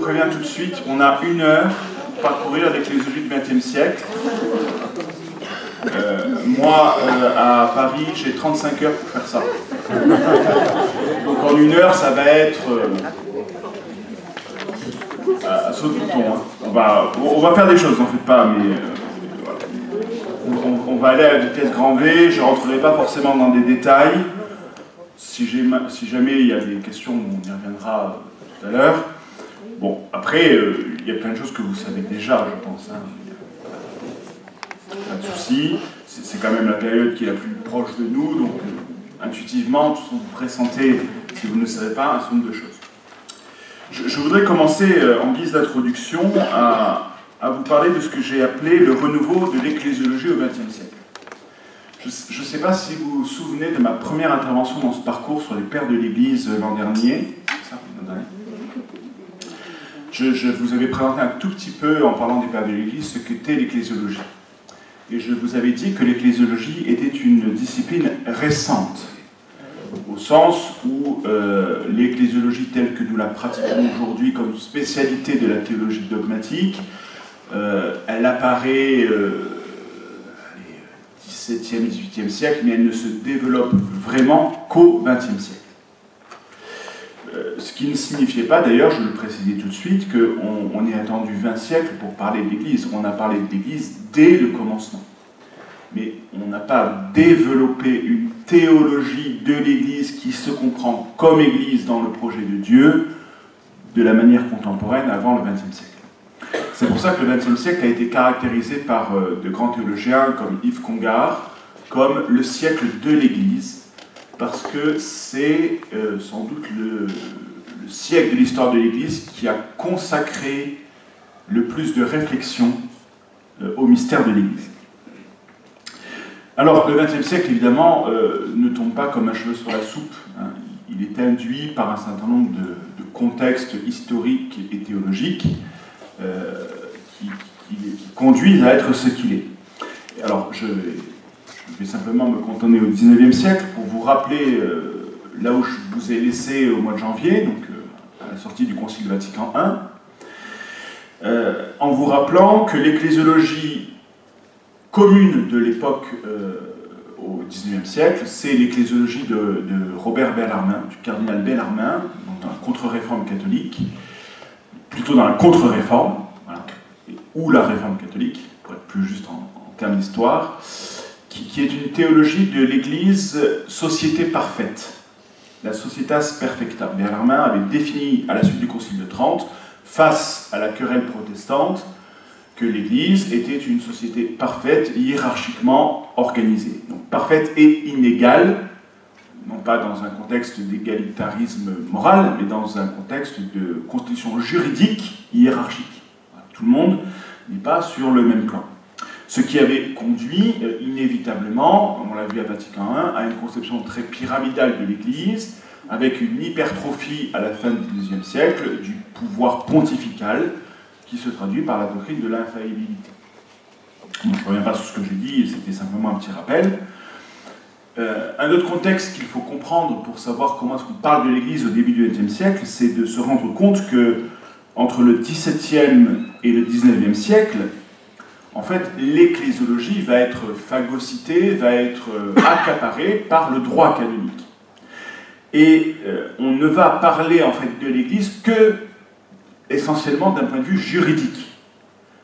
préviens tout de suite, on a 1 heure pour parcourir l'ecclésiologie du XXe siècle. Moi, à Paris, j'ai 35 heures pour faire ça. Donc en 1 heure, ça va être à saut de bouton. Hein. On va faire des choses, n'en faites pas, mais voilà. On va aller à la vitesse grand V. Je ne rentrerai pas forcément dans des détails. Si jamais il y a des questions, on y reviendra tout à l'heure. Bon, après, il y a plein de choses que vous savez déjà, je pense. Hein. Pas de souci. C'est quand même la période qui est la plus proche de nous, donc intuitivement, tout ce que vous pressentez, si vous ne le savez pas, un certain nombre de choses. Je voudrais commencer, en guise d'introduction, à vous parler de ce que j'ai appelé le renouveau de l'ecclésiologie au XXe siècle. Je ne sais pas si vous vous souvenez de ma première intervention dans ce parcours sur les pères de l'Église l'an dernier. C'est ça, l'an dernier. Je vous avais présenté un tout petit peu, en parlant des pères de l'Église, ce qu'était l'ecclésiologie. Et je vous avais dit que l'ecclésiologie était une discipline récente, au sens où l'ecclésiologie telle que nous la pratiquons aujourd'hui comme spécialité de la théologie dogmatique, elle apparaît XVIIe et XVIIIe siècle, mais elle ne se développe vraiment qu'au XXe siècle. Ce qui ne signifiait pas, d'ailleurs, je le précisais tout de suite, qu'on ait attendu 20 siècles pour parler de l'Église. On a parlé de l'Église dès le commencement. Mais on n'a pas développé une théologie de l'Église qui se comprend comme Église dans le projet de Dieu de la manière contemporaine avant le XXe siècle. C'est pour ça que le XXe siècle a été caractérisé par de grands théologiens comme Yves Congar comme le siècle de l'Église, parce que c'est sans doute le siècle de l'histoire de l'Église qui a consacré le plus de réflexion au mystère de l'Église. Alors, le XXe siècle, évidemment, ne tombe pas comme un cheveu sur la soupe. Hein. Il est induit par un certain nombre de contextes historiques et théologiques qui conduisent à être ce qu'il est. Alors, je vais simplement me cantonner au XIXe siècle pour vous rappeler là où je vous ai laissé au mois de janvier, donc à la sortie du Concile Vatican I, en vous rappelant que l'ecclésiologie commune de l'époque au XIXe siècle, c'est l'ecclésiologie de Robert Bellarmin, du cardinal Bellarmin, dans la contre-réforme catholique, plutôt dans la contre-réforme, voilà, ou la réforme catholique, pour être plus juste en termes d'histoire, qui est une théologie de l'Église société parfaite, la societas perfecta. Bellarmin avait défini, à la suite du Concile de Trente, face à la querelle protestante, que l'Église était une société parfaite, hiérarchiquement organisée. Donc parfaite et inégale, non pas dans un contexte d'égalitarisme moral, mais dans un contexte de constitution juridique hiérarchique. Voilà, tout le monde n'est pas sur le même plan. Ce qui avait conduit inévitablement, on l'a vu à Vatican I, à une conception très pyramidale de l'Église, avec une hypertrophie à la fin du XIXe siècle du pouvoir pontifical, qui se traduit par la doctrine de l'infaillibilité. Je ne reviens pas sur ce que j'ai dit, c'était simplement un petit rappel. Un autre contexte qu'il faut comprendre pour savoir comment est-ce qu'on parle de l'Église au début du XXe siècle, c'est de se rendre compte que entre le XVIIe et le XIXe siècle, en fait, l'ecclésiologie va être phagocytée, va être accaparée par le droit canonique. Et on ne va parler en fait de l'Église que essentiellement d'un point de vue juridique,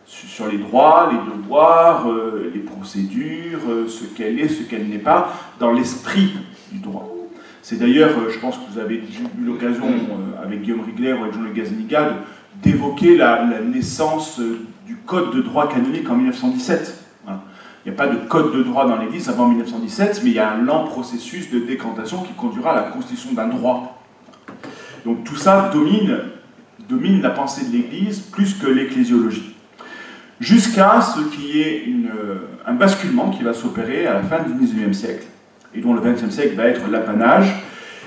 sur les droits, les devoirs, les procédures, ce qu'elle est, ce qu'elle n'est pas, dans l'esprit du droit. C'est d'ailleurs, je pense que vous avez eu l'occasion, avec Guillaume Rigler ou avec Jean-Luc Gazaniga, d'évoquer la naissance du Code de droit canonique en 1917. Voilà. Il n'y a pas de code de droit dans l'Église avant 1917, mais il y a un lent processus de décantation qui conduira à la constitution d'un droit. Donc tout ça domine la pensée de l'Église plus que l'ecclésiologie. Jusqu'à ce qu'il y ait un basculement qui va s'opérer à la fin du XIXe siècle, et dont le XXe siècle va être l'apanage,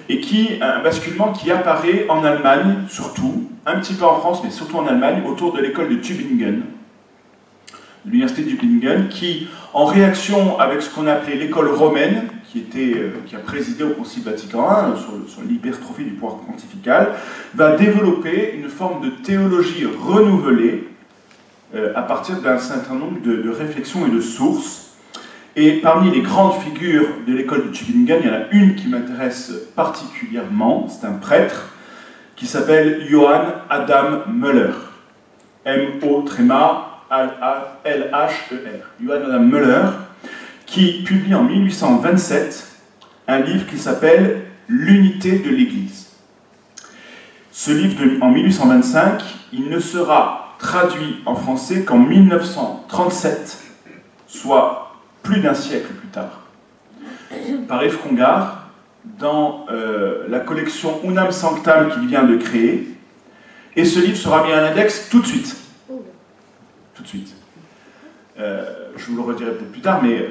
et un basculement qui apparaît en Allemagne, surtout, un petit peu en France, mais surtout en Allemagne, autour de l'école de Tübingen, l'université de Tübingen, qui, en réaction avec ce qu'on appelait l'école romaine, qui a présidé au Concile Vatican I sur l'hypertrophie du pouvoir pontifical, va développer une forme de théologie renouvelée à partir d'un certain nombre de réflexions et de sources. Et parmi les grandes figures de l'école de Tübingen, il y en a une qui m'intéresse particulièrement, c'est un prêtre qui s'appelle Johann Adam Müller. M-O-L-H-E-R. Johann Adam Müller, qui publie en 1827 un livre qui s'appelle L'unité de l'Église. Ce livre, en 1825, il ne sera traduit en français qu'en 1937, soit plus d'un siècle plus tard, par Yves Congar, dans la collection Unam Sanctam qu'il vient de créer, et ce livre sera mis à l'index tout de suite. Tout de suite. Je vous le redirai peut-être plus tard, mais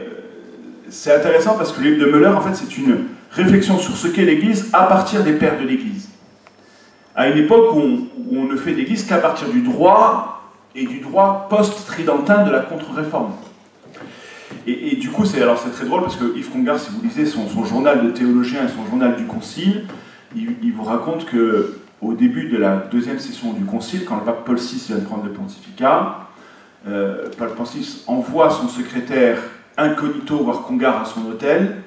c'est intéressant parce que le livre de Müller, en fait, c'est une réflexion sur ce qu'est l'Église à partir des pères de l'Église. À une époque où on ne fait l'Église qu'à partir du droit et du droit post-tridentin de la contre-réforme. Et du coup, c'est très drôle parce que Yves Congar, si vous lisez son journal de théologien et son journal du Concile, il vous raconte qu'au début de la deuxième session du Concile, quand le pape Paul VI vient de prendre le pontificat, Paul VI envoie son secrétaire incognito voir Congar à son hôtel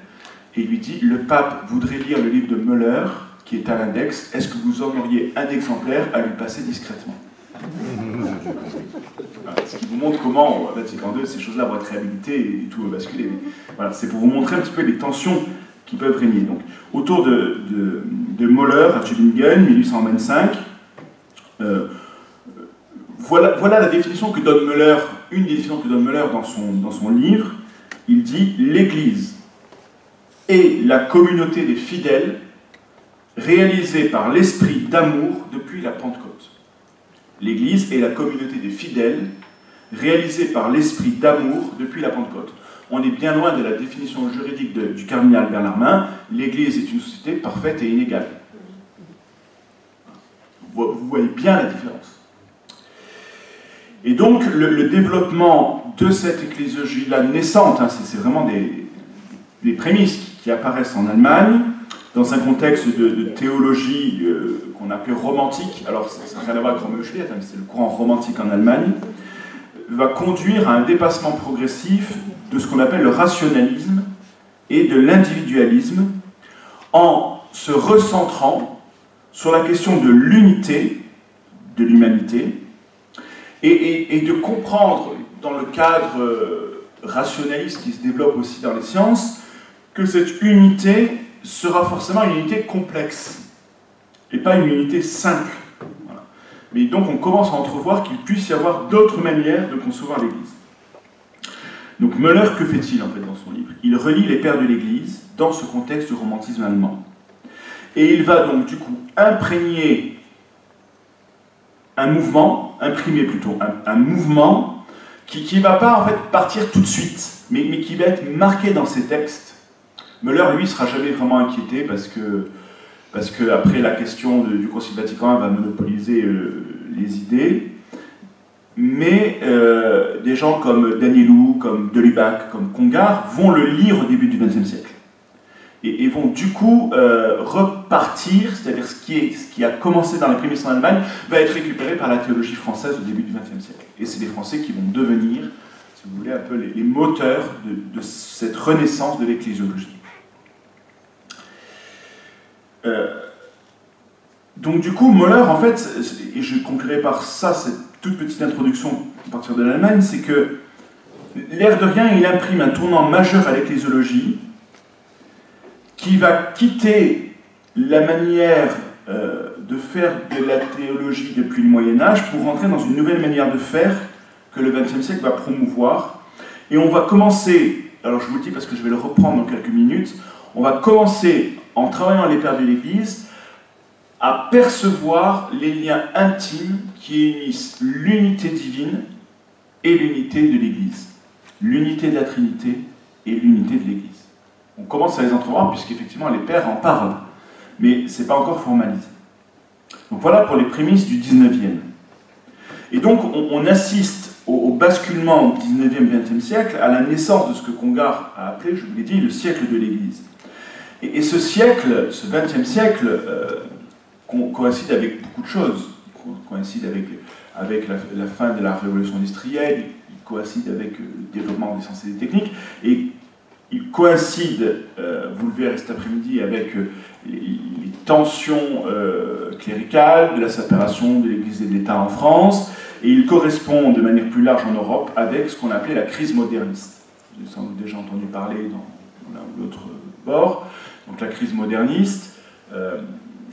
et lui dit « Le pape voudrait lire le livre de Müller qui est à l'index, est-ce que vous en auriez un exemplaire à lui passer discrètement ?» Ce qui vous montre comment, au Vatican II, ces choses-là vont être réhabilitées et tout va basculer. Voilà, c'est pour vous montrer un petit peu les tensions qui peuvent régner. Donc, autour de Müller à Tübingen, 1825, voilà la définition que donne Müller, une des définitions que donne Müller dans son livre. Il dit « L'Église est la communauté des fidèles réalisée par l'esprit d'amour depuis la Pentecôte. » L'Église est la communauté des fidèles réalisée par l'esprit d'amour depuis la Pentecôte. On est bien loin de la définition juridique du cardinal Bellarmine. L'Église est une société parfaite et inégale. Vous voyez bien la différence. Et donc, le développement de cette ecclésiologie-là naissante, hein, c'est vraiment des prémices qui apparaissent en Allemagne, dans un contexte de théologie qu'on appelait romantique, alors ça n'a rien à voir avec Roméo et Juliette, hein, mais c'est le courant romantique en Allemagne, va conduire à un dépassement progressif de ce qu'on appelle le rationalisme et de l'individualisme, en se recentrant sur la question de l'unité de l'humanité, et de comprendre, dans le cadre rationaliste qui se développe aussi dans les sciences, que cette unité sera forcément une unité complexe, et pas une unité simple. Voilà. Mais donc on commence à entrevoir qu'il puisse y avoir d'autres manières de concevoir l'Église. Donc Müller, que fait-il en fait dans son livre? Il relie les pères de l'Église dans ce contexte du romantisme allemand. Et il va donc du coup imprimer un mouvement qui ne va pas en fait partir tout de suite, mais qui va être marqué dans ses textes. Müller, lui, ne sera jamais vraiment inquiété parce que après la question du Concile Vatican I va monopoliser les idées, mais des gens comme Danielou, comme de Lubac, comme Congar vont le lire au début du XXe siècle. Et vont du coup repartir, c'est-à-dire ce qui a commencé dans les prémices en Allemagne, va être récupéré par la théologie française au début du XXe siècle. Et c'est les Français qui vont devenir, si vous voulez, un peu les moteurs de cette renaissance de l'ecclésiologie. Donc du coup, Müller, en fait, et je conclurai par ça, cette toute petite introduction à partir de l'Allemagne, c'est que l'air de rien, il imprime un tournant majeur à l'ecclésiologie, qui va quitter la manière de faire de la théologie depuis le Moyen-Âge pour rentrer dans une nouvelle manière de faire que le XXe siècle va promouvoir. Et on va commencer, alors je vous le dis parce que je vais le reprendre dans quelques minutes, on va commencer, en travaillant les pères de l'Église, à percevoir les liens intimes qui unissent l'unité divine et l'unité de l'Église. L'unité de la Trinité et l'unité de l'Église. On commence à les entrevoir puisqu'effectivement les pères en parlent, mais ce n'est pas encore formalisé. Donc voilà pour les prémices du 19e. Et donc on assiste au basculement du 19e-20e siècle, à la naissance de ce que Congar a appelé, je vous l'ai dit, le siècle de l'Église. Et ce siècle, ce 20e siècle, coïncide avec beaucoup de choses. Il coïncide avec la fin de la révolution industrielle, il coïncide avec le développement des sciences et des techniques, et il coïncide, vous le verrez cet après-midi, avec les tensions cléricales, de la séparation de l'Église et de l'État en France, et il correspond de manière plus large en Europe avec ce qu'on appelait la crise moderniste. Vous avez sans doute déjà entendu parler dans l'un ou l'autre bord. Donc la crise moderniste,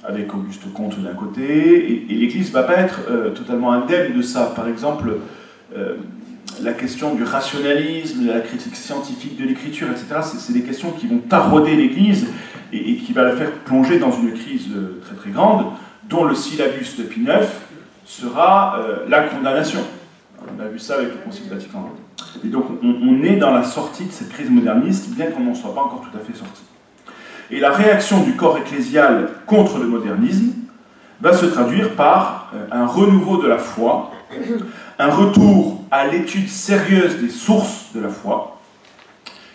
avec Auguste Comte d'un côté, et l'Église ne va pas être totalement indemne de ça. Par exemple, la question du rationalisme, de la critique scientifique de l'écriture, etc., c'est des questions qui vont tarauder l'Église et qui va la faire plonger dans une crise très très grande, dont le syllabus de Pie IX sera la condamnation. On a vu ça avec le Concile Vatican II. Et donc on est dans la sortie de cette crise moderniste, bien qu'on n'en soit pas encore tout à fait sorti. Et la réaction du corps ecclésial contre le modernisme va se traduire par un renouveau de la foi, un retour à l'étude sérieuse des sources de la foi,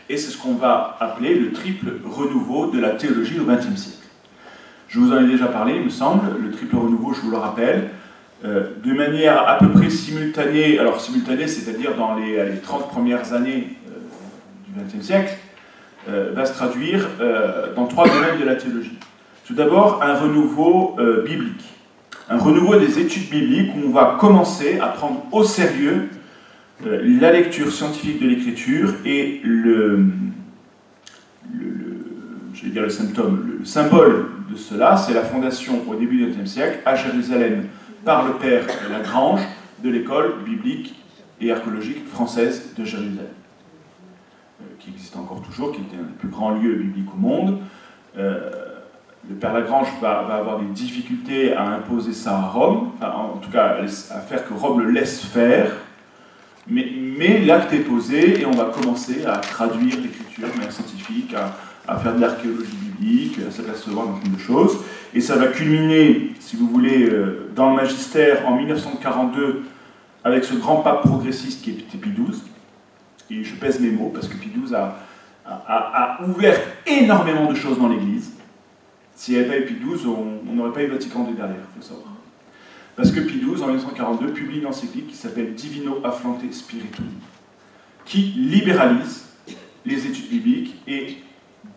et c'est ce qu'on va appeler le triple renouveau de la théologie au XXe siècle. Je vous en ai déjà parlé, il me semble, le triple renouveau, je vous le rappelle, de manière à peu près simultanée, alors simultanée, c'est-à-dire dans les 30 premières années du XXe siècle, va se traduire dans trois domaines de la théologie. Tout d'abord, un renouveau biblique. Un renouveau des études bibliques où on va commencer à prendre au sérieux la lecture scientifique de l'écriture et le symbole de cela, c'est la fondation au début du XXe siècle à Jérusalem par le père Lagrange de l'école biblique et archéologique française de Jérusalem, qui existe encore toujours, qui était un des plus grands lieux bibliques au monde. Le père Lagrange va avoir des difficultés à imposer ça à Rome, enfin, en tout cas à faire que Rome le laisse faire, mais l'acte est posé et on va commencer à traduire l'écriture de manière scientifique, à faire de l'archéologie biblique, à s'apercevoir d'un nombre de choses, et ça va culminer, si vous voulez, dans le magistère en 1942 avec ce grand pape progressiste qui était Pie XII, et je pèse mes mots parce que Pie XII a ouvert énormément de choses dans l'Église. S'il n'y avait pas eu Pie XII, on n'aurait pas eu Vatican II derrière, il faut savoir. Parce que Pie XII, en 1942, publie une encyclique qui s'appelle Divino Afflante Spiritum, qui libéralise les études bibliques et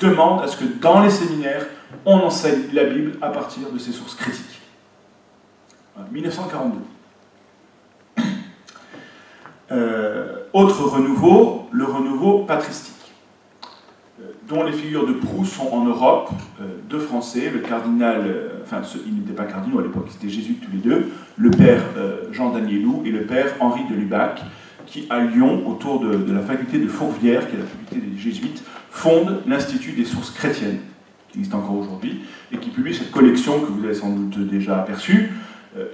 demande à ce que dans les séminaires, on enseigne la Bible à partir de ses sources critiques. Voilà, 1942. Autre renouveau, le renouveau patristique, dont les figures de proue sont en Europe, deux Français, le cardinal, ils n'étaient pas cardinaux à l'époque, ils étaient jésuites tous les deux, le père Jean Danielou et le père Henri de Lubac, qui à Lyon, autour de la faculté de Fourvière, qui est la faculté des jésuites, fondent l'Institut des sources chrétiennes, qui existe encore aujourd'hui, et qui publie cette collection que vous avez sans doute déjà aperçue,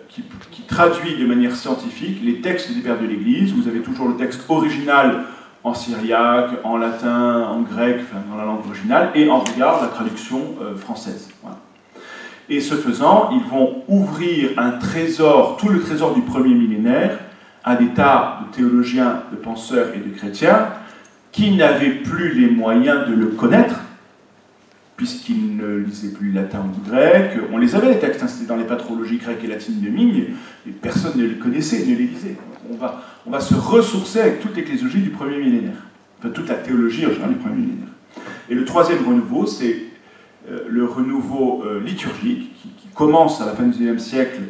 qui traduit de manière scientifique les textes des pères de l'Église. Vous avez toujours le texte original en syriaque, en latin, en grec, enfin, dans la langue originale, et en regard la traduction française. Voilà. Et ce faisant, ils vont ouvrir un trésor, tout le trésor du premier millénaire, à des tas de théologiens, de penseurs et de chrétiens qui n'avaient plus les moyens de le connaître, puisqu'ils ne lisaient plus latin ou grec. On les avait, les textes, c'était dans les patrologies grecques et latines de Migne, et personne ne les connaissait, ne les lisait. On va se ressourcer avec toute l'ecclésiologie du premier millénaire, enfin toute la théologie en général du premier millénaire. Et le troisième renouveau, c'est le renouveau liturgique, qui commence à la fin du XIXe siècle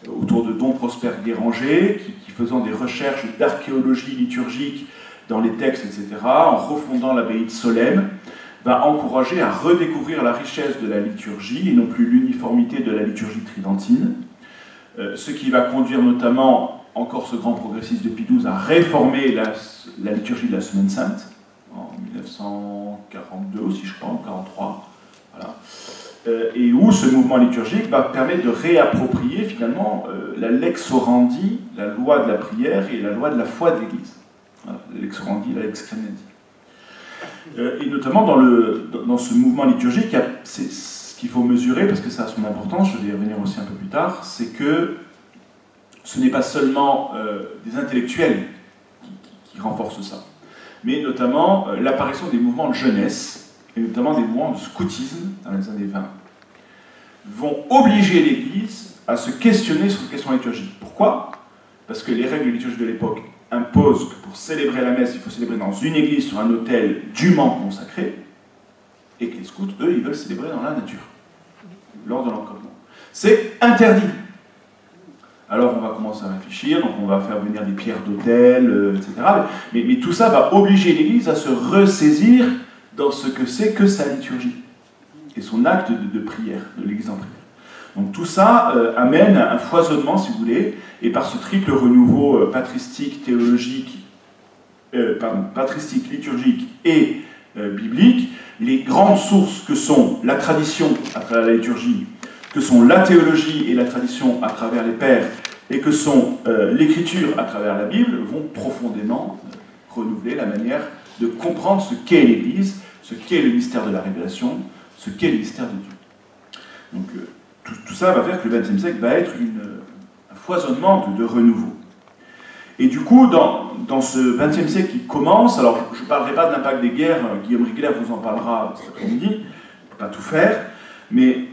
autour de Dom Prosper Guéranger, qui faisant des recherches d'archéologie liturgique dans les textes, etc., en refondant l'abbaye de Solesmes, va encourager à redécouvrir la richesse de la liturgie et non plus l'uniformité de la liturgie tridentine, ce qui va conduire notamment, encore ce grand progressiste de Pie XII, à réformer la liturgie de la Semaine Sainte, en 1942 aussi, je crois, en 1943, voilà. Et où ce mouvement liturgique va permettre de réapproprier finalement la lex orandi, la loi de la prière et la loi de la foi de l'Église. Voilà, la lex orandi, la lex credendi. Et notamment dans ce mouvement liturgique, c'est ce qu'il faut mesurer, parce que ça a son importance, je vais y revenir aussi un peu plus tard, c'est que ce n'est pas seulement des intellectuels renforcent ça. Mais notamment l'apparition des mouvements de jeunesse, et notamment des mouvements de scoutisme dans les années 20, vont obliger l'Église à se questionner sur les questions liturgiques. Pourquoi? Parce que les règles liturgiques de l'époque imposent que pour célébrer la messe, il faut célébrer dans une église sur un autel dûment consacré, et que les scouts, eux, ils veulent célébrer dans la nature, lors de l'encampement. C'est interdit. Alors on va commencer à réfléchir, donc on va faire venir des pierres d'autel, etc. Mais tout ça va obliger l'Église à se ressaisir dans ce que c'est que sa liturgie, et son acte de prière, de l'Église en prière. Donc tout ça amène un foisonnement, si vous voulez, et par ce triple renouveau patristique, théologique, patristique, liturgique et biblique, les grandes sources que sont la tradition à travers la liturgie, que sont la théologie et la tradition à travers les pères, et que sont l'écriture à travers la Bible, vont profondément renouveler la manière de comprendre ce qu'est l'Église, ce qu'est le mystère de la révélation, ce qu'est le mystère de Dieu. Donc tout ça va faire que le XXe siècle va être un foisonnement de renouveau. Et du coup, dans ce XXe siècle qui commence, alors je ne parlerai pas de l'impact des guerres, Guillaume Rigler vous en parlera cet après-midi, je ne peux pas tout faire, mais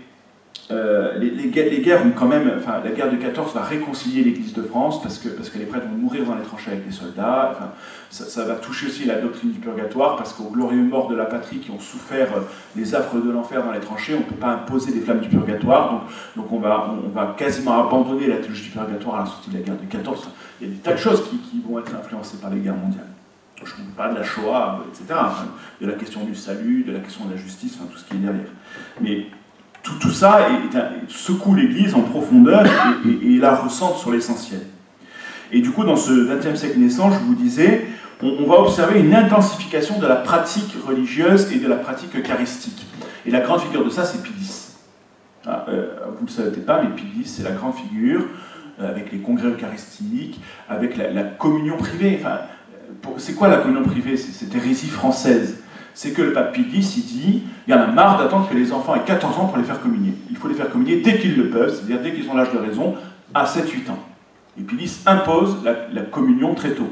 les guerres ont quand même, enfin la guerre de 14 va réconcilier l'Église de France parce que les prêtres vont mourir dans les tranchées avec les soldats, enfin, ça va toucher aussi la doctrine du purgatoire parce qu'aux glorieux morts de la patrie qui ont souffert les affres de l'enfer dans les tranchées, on ne peut pas imposer les flammes du purgatoire, donc on va quasiment abandonner la théologie du purgatoire à la sortie de la guerre de 14. Il y a des tas de choses qui vont être influencées par les guerres mondiales. Je ne parle pas de la Shoah, etc., enfin, de la question du salut, de la question de la justice, enfin, tout ce qui est derrière. Mais tout ça secoue l'Église en profondeur et la ressente sur l'essentiel. Et du coup, dans ce XXe siècle naissant, je vous disais, on va observer une intensification de la pratique religieuse et de la pratique eucharistique. Et la grande figure de ça, c'est Pie X. Vous ne le savez peut-être pas, mais Pie X, c'est la grande figure, avec les congrès eucharistiques, avec la communion privée. Enfin, c'est quoi la communion privée? C'est cette hérésie française. C'est que le pape Pie X, il dit, il y en a marre d'attendre que les enfants aient 14 ans pour les faire communier. Il faut les faire communier dès qu'ils le peuvent, c'est-à-dire dès qu'ils ont l'âge de raison, à 7-8 ans. Et Pie X impose la communion très tôt.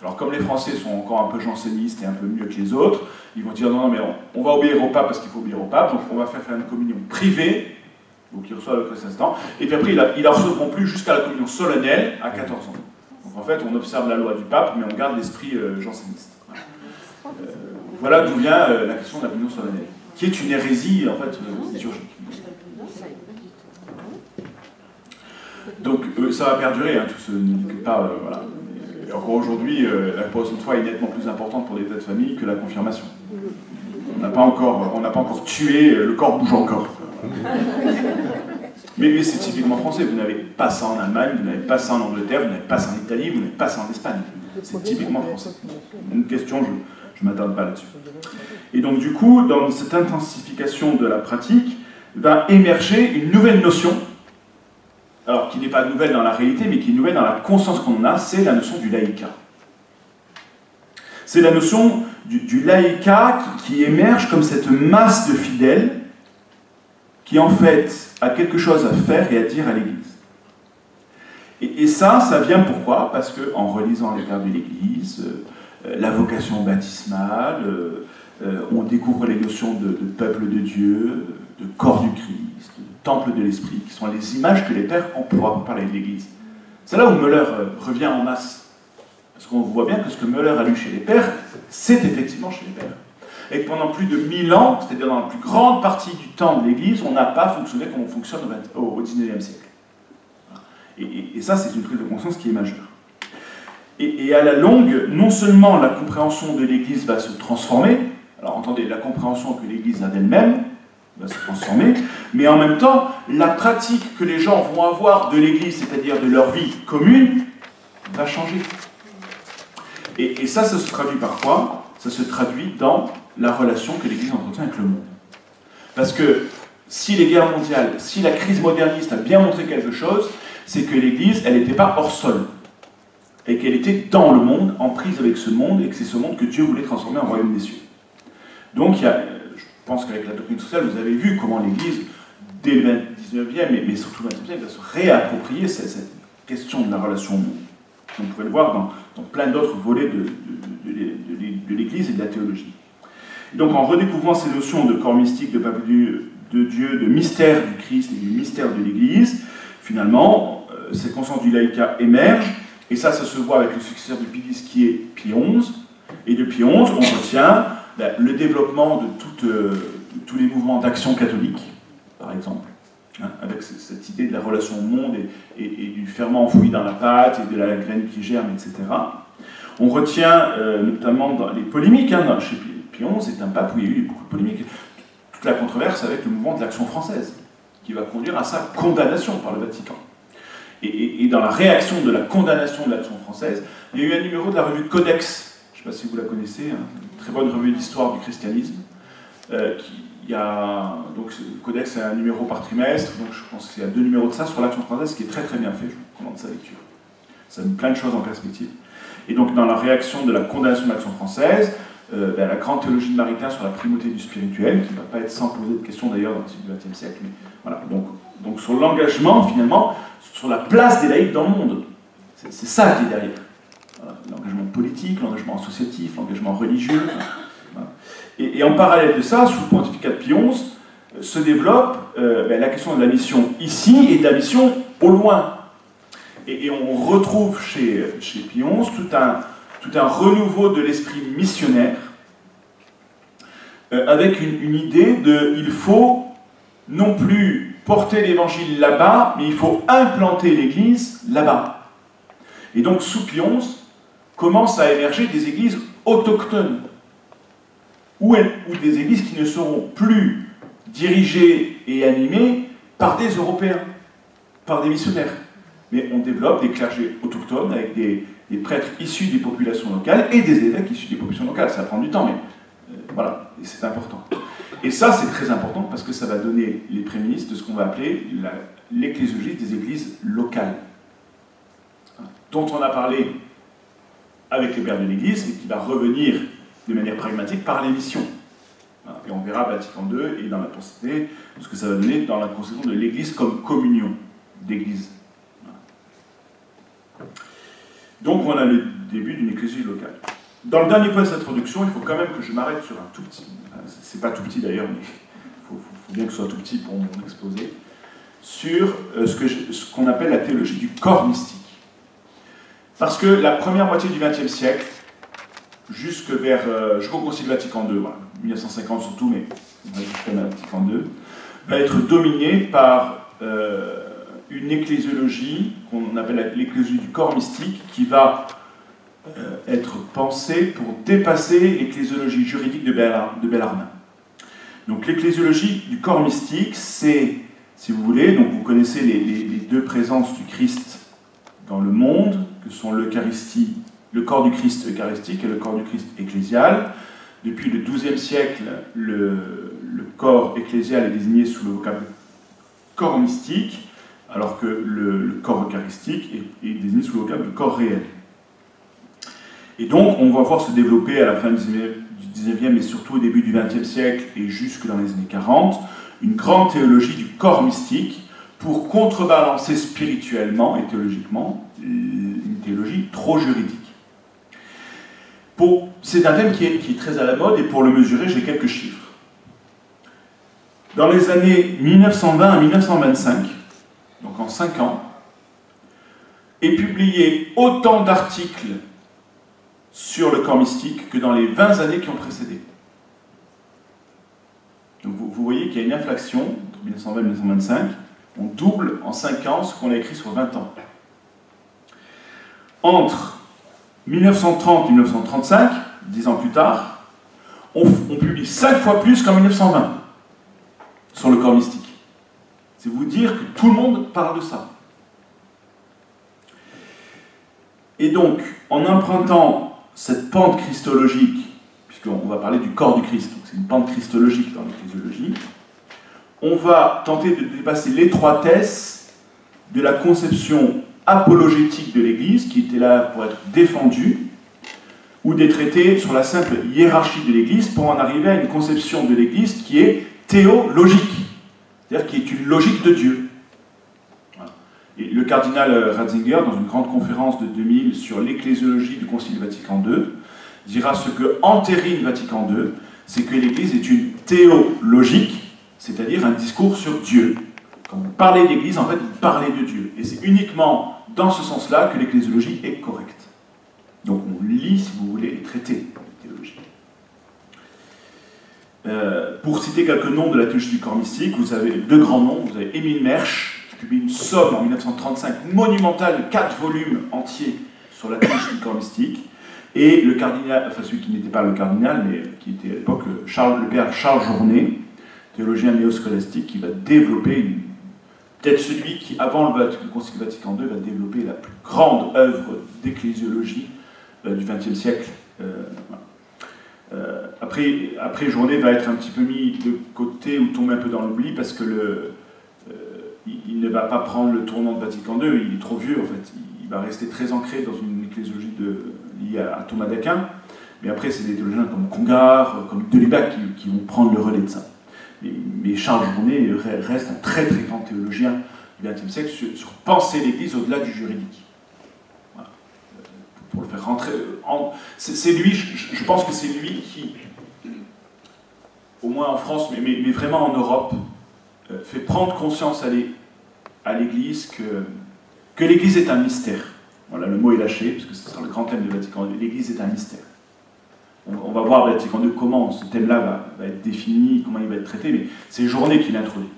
Alors comme les Français sont encore un peu jansénistes et un peu mieux que les autres, ils vont dire non mais on va obéir au pape parce qu'il faut obéir au pape, donc on va faire une communion privée, donc ils reçoivent le protestant, et puis après ils la recevront plus jusqu'à la communion solennelle à 14 ans. Donc en fait on observe la loi du pape, mais on garde l'esprit janséniste. Voilà d'où vient la question de la communion solennelle, qui est une hérésie en fait liturgique. Donc ça va perdurer, hein, tout ce n'est pas voilà. Et encore aujourd'hui, la profession de foi est nettement plus importante pour des têtes de famille que la confirmation. On n'a pas encore tué, le corps bouge encore. Mais c'est typiquement français, vous n'avez pas ça en Allemagne, vous n'avez pas ça en Angleterre, vous n'avez pas ça en Italie, vous n'avez pas ça en Espagne. C'est typiquement français. Une question, je ne m'attarde pas là-dessus. Et donc du coup, dans cette intensification de la pratique, va émerger une nouvelle notion, alors qui n'est pas nouvelle dans la réalité, mais qui est nouvelle dans la conscience qu'on en a, c'est la notion du laïcat. C'est la notion du laïcat qui émerge comme cette masse de fidèles qui en fait a quelque chose à faire et à dire à l'Église. Et ça vient pourquoi? Parce qu'en relisant les pères de l'Église, la vocation baptismale, on découvre les notions de peuple de Dieu, de corps du Christ, de temple de l'Esprit, qui sont les images que les pères emploient pour parler de l'Église. C'est là où Müller revient en masse. Parce qu'on voit bien que ce que Müller a lu chez les pères, c'est effectivement chez les pères. Et que pendant plus de 1000 ans, c'est-à-dire dans la plus grande partie du temps de l'Église, on n'a pas fonctionné comme on fonctionne au XIXe siècle. Et ça, c'est une prise de conscience qui est majeure. Et à la longue, non seulement la compréhension de l'Église va se transformer, alors entendez, la compréhension que l'Église a d'elle-même va se transformer, mais en même temps, la pratique que les gens vont avoir de l'Église, c'est-à-dire de leur vie commune, va changer. Et ça se traduit par quoi? Ça se traduit dans la relation que l'Église entretient avec le monde. Parce que si les guerres mondiales, si la crise moderniste a bien montré quelque chose, c'est que l'Église, elle n'était pas hors sol. Et qu'elle était dans le monde, en prise avec ce monde, et que c'est ce monde que Dieu voulait transformer en royaume des cieux. Donc, je pense qu'avec la doctrine sociale, vous avez vu comment l'Église, dès le 19e, mais surtout le 20e siècle, va se réapproprier cette question de la relation au monde. On pourrait le voir dans plein d'autres volets de l'Église et de la théologie. Et donc, en redécouvrant ces notions de corps mystique, de peuple de Dieu, de mystère du Christ et du mystère de l'Église, finalement, cette conscience du laïcat émerge, et ça se voit avec le successeur de Pie X qui est Pie XI. Et de Pie XI, on retient le développement de tous les mouvements d'action catholique, par exemple, hein, avec cette idée de la relation au monde et du ferment enfoui dans la pâte et de la graine qui germe, etc. On retient notamment dans les polémiques, hein, chez Pie XI, c'est un pape où il y a eu beaucoup de polémiques, toute la controverse avec le mouvement de l'Action française, qui va conduire à sa condamnation par le Vatican. Et dans la réaction de la condamnation de l'Action française, il y a eu un numéro de la revue Codex, je ne sais pas si vous la connaissez, hein, une très bonne revue d'histoire du christianisme. Donc, Codex, c'est un numéro par trimestre, donc je pense qu'il y a 2 numéros de ça sur l'Action française, qui est très très bien fait, je vous recommande sa lecture. Ça met plein de choses en perspective. Et donc, dans la réaction de la condamnation de l'Action française, la grande théologie de Maritain sur la primauté du spirituel, qui ne va pas être sans poser de questions d'ailleurs dans le cycle du XXe siècle, mais voilà, donc sur l'engagement, finalement, sur la place des laïcs dans le monde. C'est ça qui est derrière. Voilà, l'engagement politique, l'engagement associatif, l'engagement religieux. Voilà. Et en parallèle de ça, sous le pontificat de Pie XI, se développe la question de la mission ici et de la mission au loin. Et on retrouve chez Pie XI tout un renouveau de l'esprit missionnaire, avec une idée de il faut non plus porter l'évangile là-bas, mais il faut implanter l'Église là-bas. Et donc, sous Pie XI, commencent à émerger des églises autochtones, ou des églises qui ne seront plus dirigées et animées par des Européens, par des missionnaires. Mais on développe des clergés autochtones avec des prêtres issus des populations locales et des évêques issus des populations locales. Ça prend du temps, mais voilà, et c'est important. Et ça, c'est très important parce que ça va donner les prémices de ce qu'on va appeler l'ecclésiologie des églises locales, dont on a parlé avec les pères de l'Église, mais qui va revenir de manière pragmatique par les missions. Et on verra Vatican II et dans la pensée ce que ça va donner dans la conception de l'Église comme communion d'Église. Donc on a le début d'une ecclésiologie locale. Dans le dernier point de cette introduction, il faut quand même que je m'arrête sur un tout petit, c'est pas tout petit d'ailleurs, mais il faut bien que ce soit tout petit pour mon exposé, sur ce qu'on appelle la théologie du corps mystique. Parce que la première moitié du XXe siècle, jusqu'au Concile Vatican II, voilà, 1950 surtout, mais jusqu'à Vatican II, va être dominée par une ecclésiologie qu'on appelle l'ecclésiologie du corps mystique, qui va être pensée pour dépasser l'ecclésiologie juridique de Bellarmine. Donc l'ecclésiologie du corps mystique, c'est, si vous voulez, donc vous connaissez les deux présences du Christ dans le monde, que sont l'Eucharistie, le corps du Christ eucharistique et le corps du Christ ecclésial. Depuis le XIIe siècle, le corps ecclésial est désigné sous le vocable corps mystique, alors que le corps eucharistique est désigné sous le vocable de corps réel. Et donc, on va voir se développer à la fin du XIXe et surtout au début du XXe siècle et jusque dans les années 40, une grande théologie du corps mystique pour contrebalancer spirituellement et théologiquement une théologie trop juridique. C'est un thème qui est très à la mode et pour le mesurer, j'ai quelques chiffres. Dans les années 1920 à 1925, donc en 5 ans, est publié autant d'articles sur le corps mystique que dans les 20 années qui ont précédé. Donc vous voyez qu'il y a une inflexion entre 1920 et 1925. On double en 5 ans ce qu'on a écrit sur 20 ans. Entre 1930 et 1935, 10 ans plus tard, on publie 5 fois plus qu'en 1920 sur le corps mystique. C'est vous dire que tout le monde parle de ça. Et donc, en empruntant cette pente christologique, puisqu'on va parler du corps du Christ, donc c'est une pente christologique dans l'ecclésiologie, on va tenter de dépasser l'étroitesse de la conception apologétique de l'Église, qui était là pour être défendue, ou des traités sur la simple hiérarchie de l'Église, pour en arriver à une conception de l'Église qui est théologique, c'est-à-dire qui est une logique de Dieu. Voilà. Et le cardinal Ratzinger, dans une grande conférence de 2000 sur l'ecclésiologie du Concile Vatican II, dira ce que entérine Vatican II, c'est que l'Église est une théologique, c'est-à-dire un discours sur Dieu. Quand vous parlez d'Église, en fait, vous parlez de Dieu. Et c'est uniquement dans ce sens-là que l'ecclésiologie est correcte. Donc on lit, si vous voulez, les traités de théologie. Pour citer quelques noms de la théologie du corps mystique, vous avez deux grands noms. Vous avez Émile Mersch, qui publie une somme en 1935 monumentale de 4 volumes entiers sur la théologie du corps mystique. Et le cardinal, enfin celui qui n'était pas le cardinal, mais qui était à l'époque le père Charles Journet, théologien néo-scolastique, qui va développer peut-être celui qui, avant le Concile Vatican II, va développer la plus grande œuvre d'ecclésiologie du XXe siècle. Après, Journet va être un petit peu mis de côté ou tomber un peu dans l'oubli parce que il ne va pas prendre le tournant de Vatican II, il est trop vieux en fait. Il va rester très ancré dans une ecclésiologie liée à Thomas d'Aquin. Mais après, c'est des théologiens comme Congar, comme Delibac qui vont prendre le relais de ça. Mais Charles Journet reste un très très grand théologien du XXe siècle sur penser l'Église au-delà du juridique. Voilà. Pour le faire rentrer... C'est lui, je pense que c'est lui qui, au moins en France, mais vraiment en Europe, fait prendre conscience à l'Église que l'Église est un mystère. Voilà, le mot est lâché, parce que ce sera le grand thème de Vatican II. L'Église est un mystère. On va voir à Vatican II comment ce thème-là va être défini, comment il va être traité, mais c'est Journet qui l'introduit.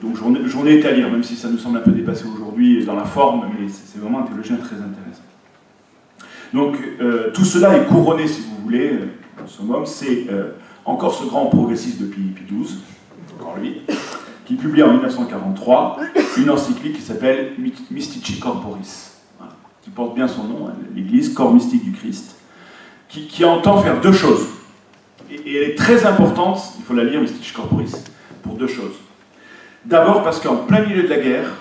Donc Journet est à lire, même si ça nous semble un peu dépassé aujourd'hui dans la forme, mais c'est vraiment un théologien très intéressant. Donc tout cela est couronné, si vous voulez, en summum, c'est encore ce grand progressiste depuis Pie XII, encore lui, qui publie en 1943 une encyclique qui s'appelle Mystici Corporis, qui porte bien son nom, l'Église, corps mystique du Christ, qui entend faire deux choses. Et elle est très importante, il faut la lire, Mystici Corporis, pour deux choses. D'abord parce qu'en plein milieu de la guerre,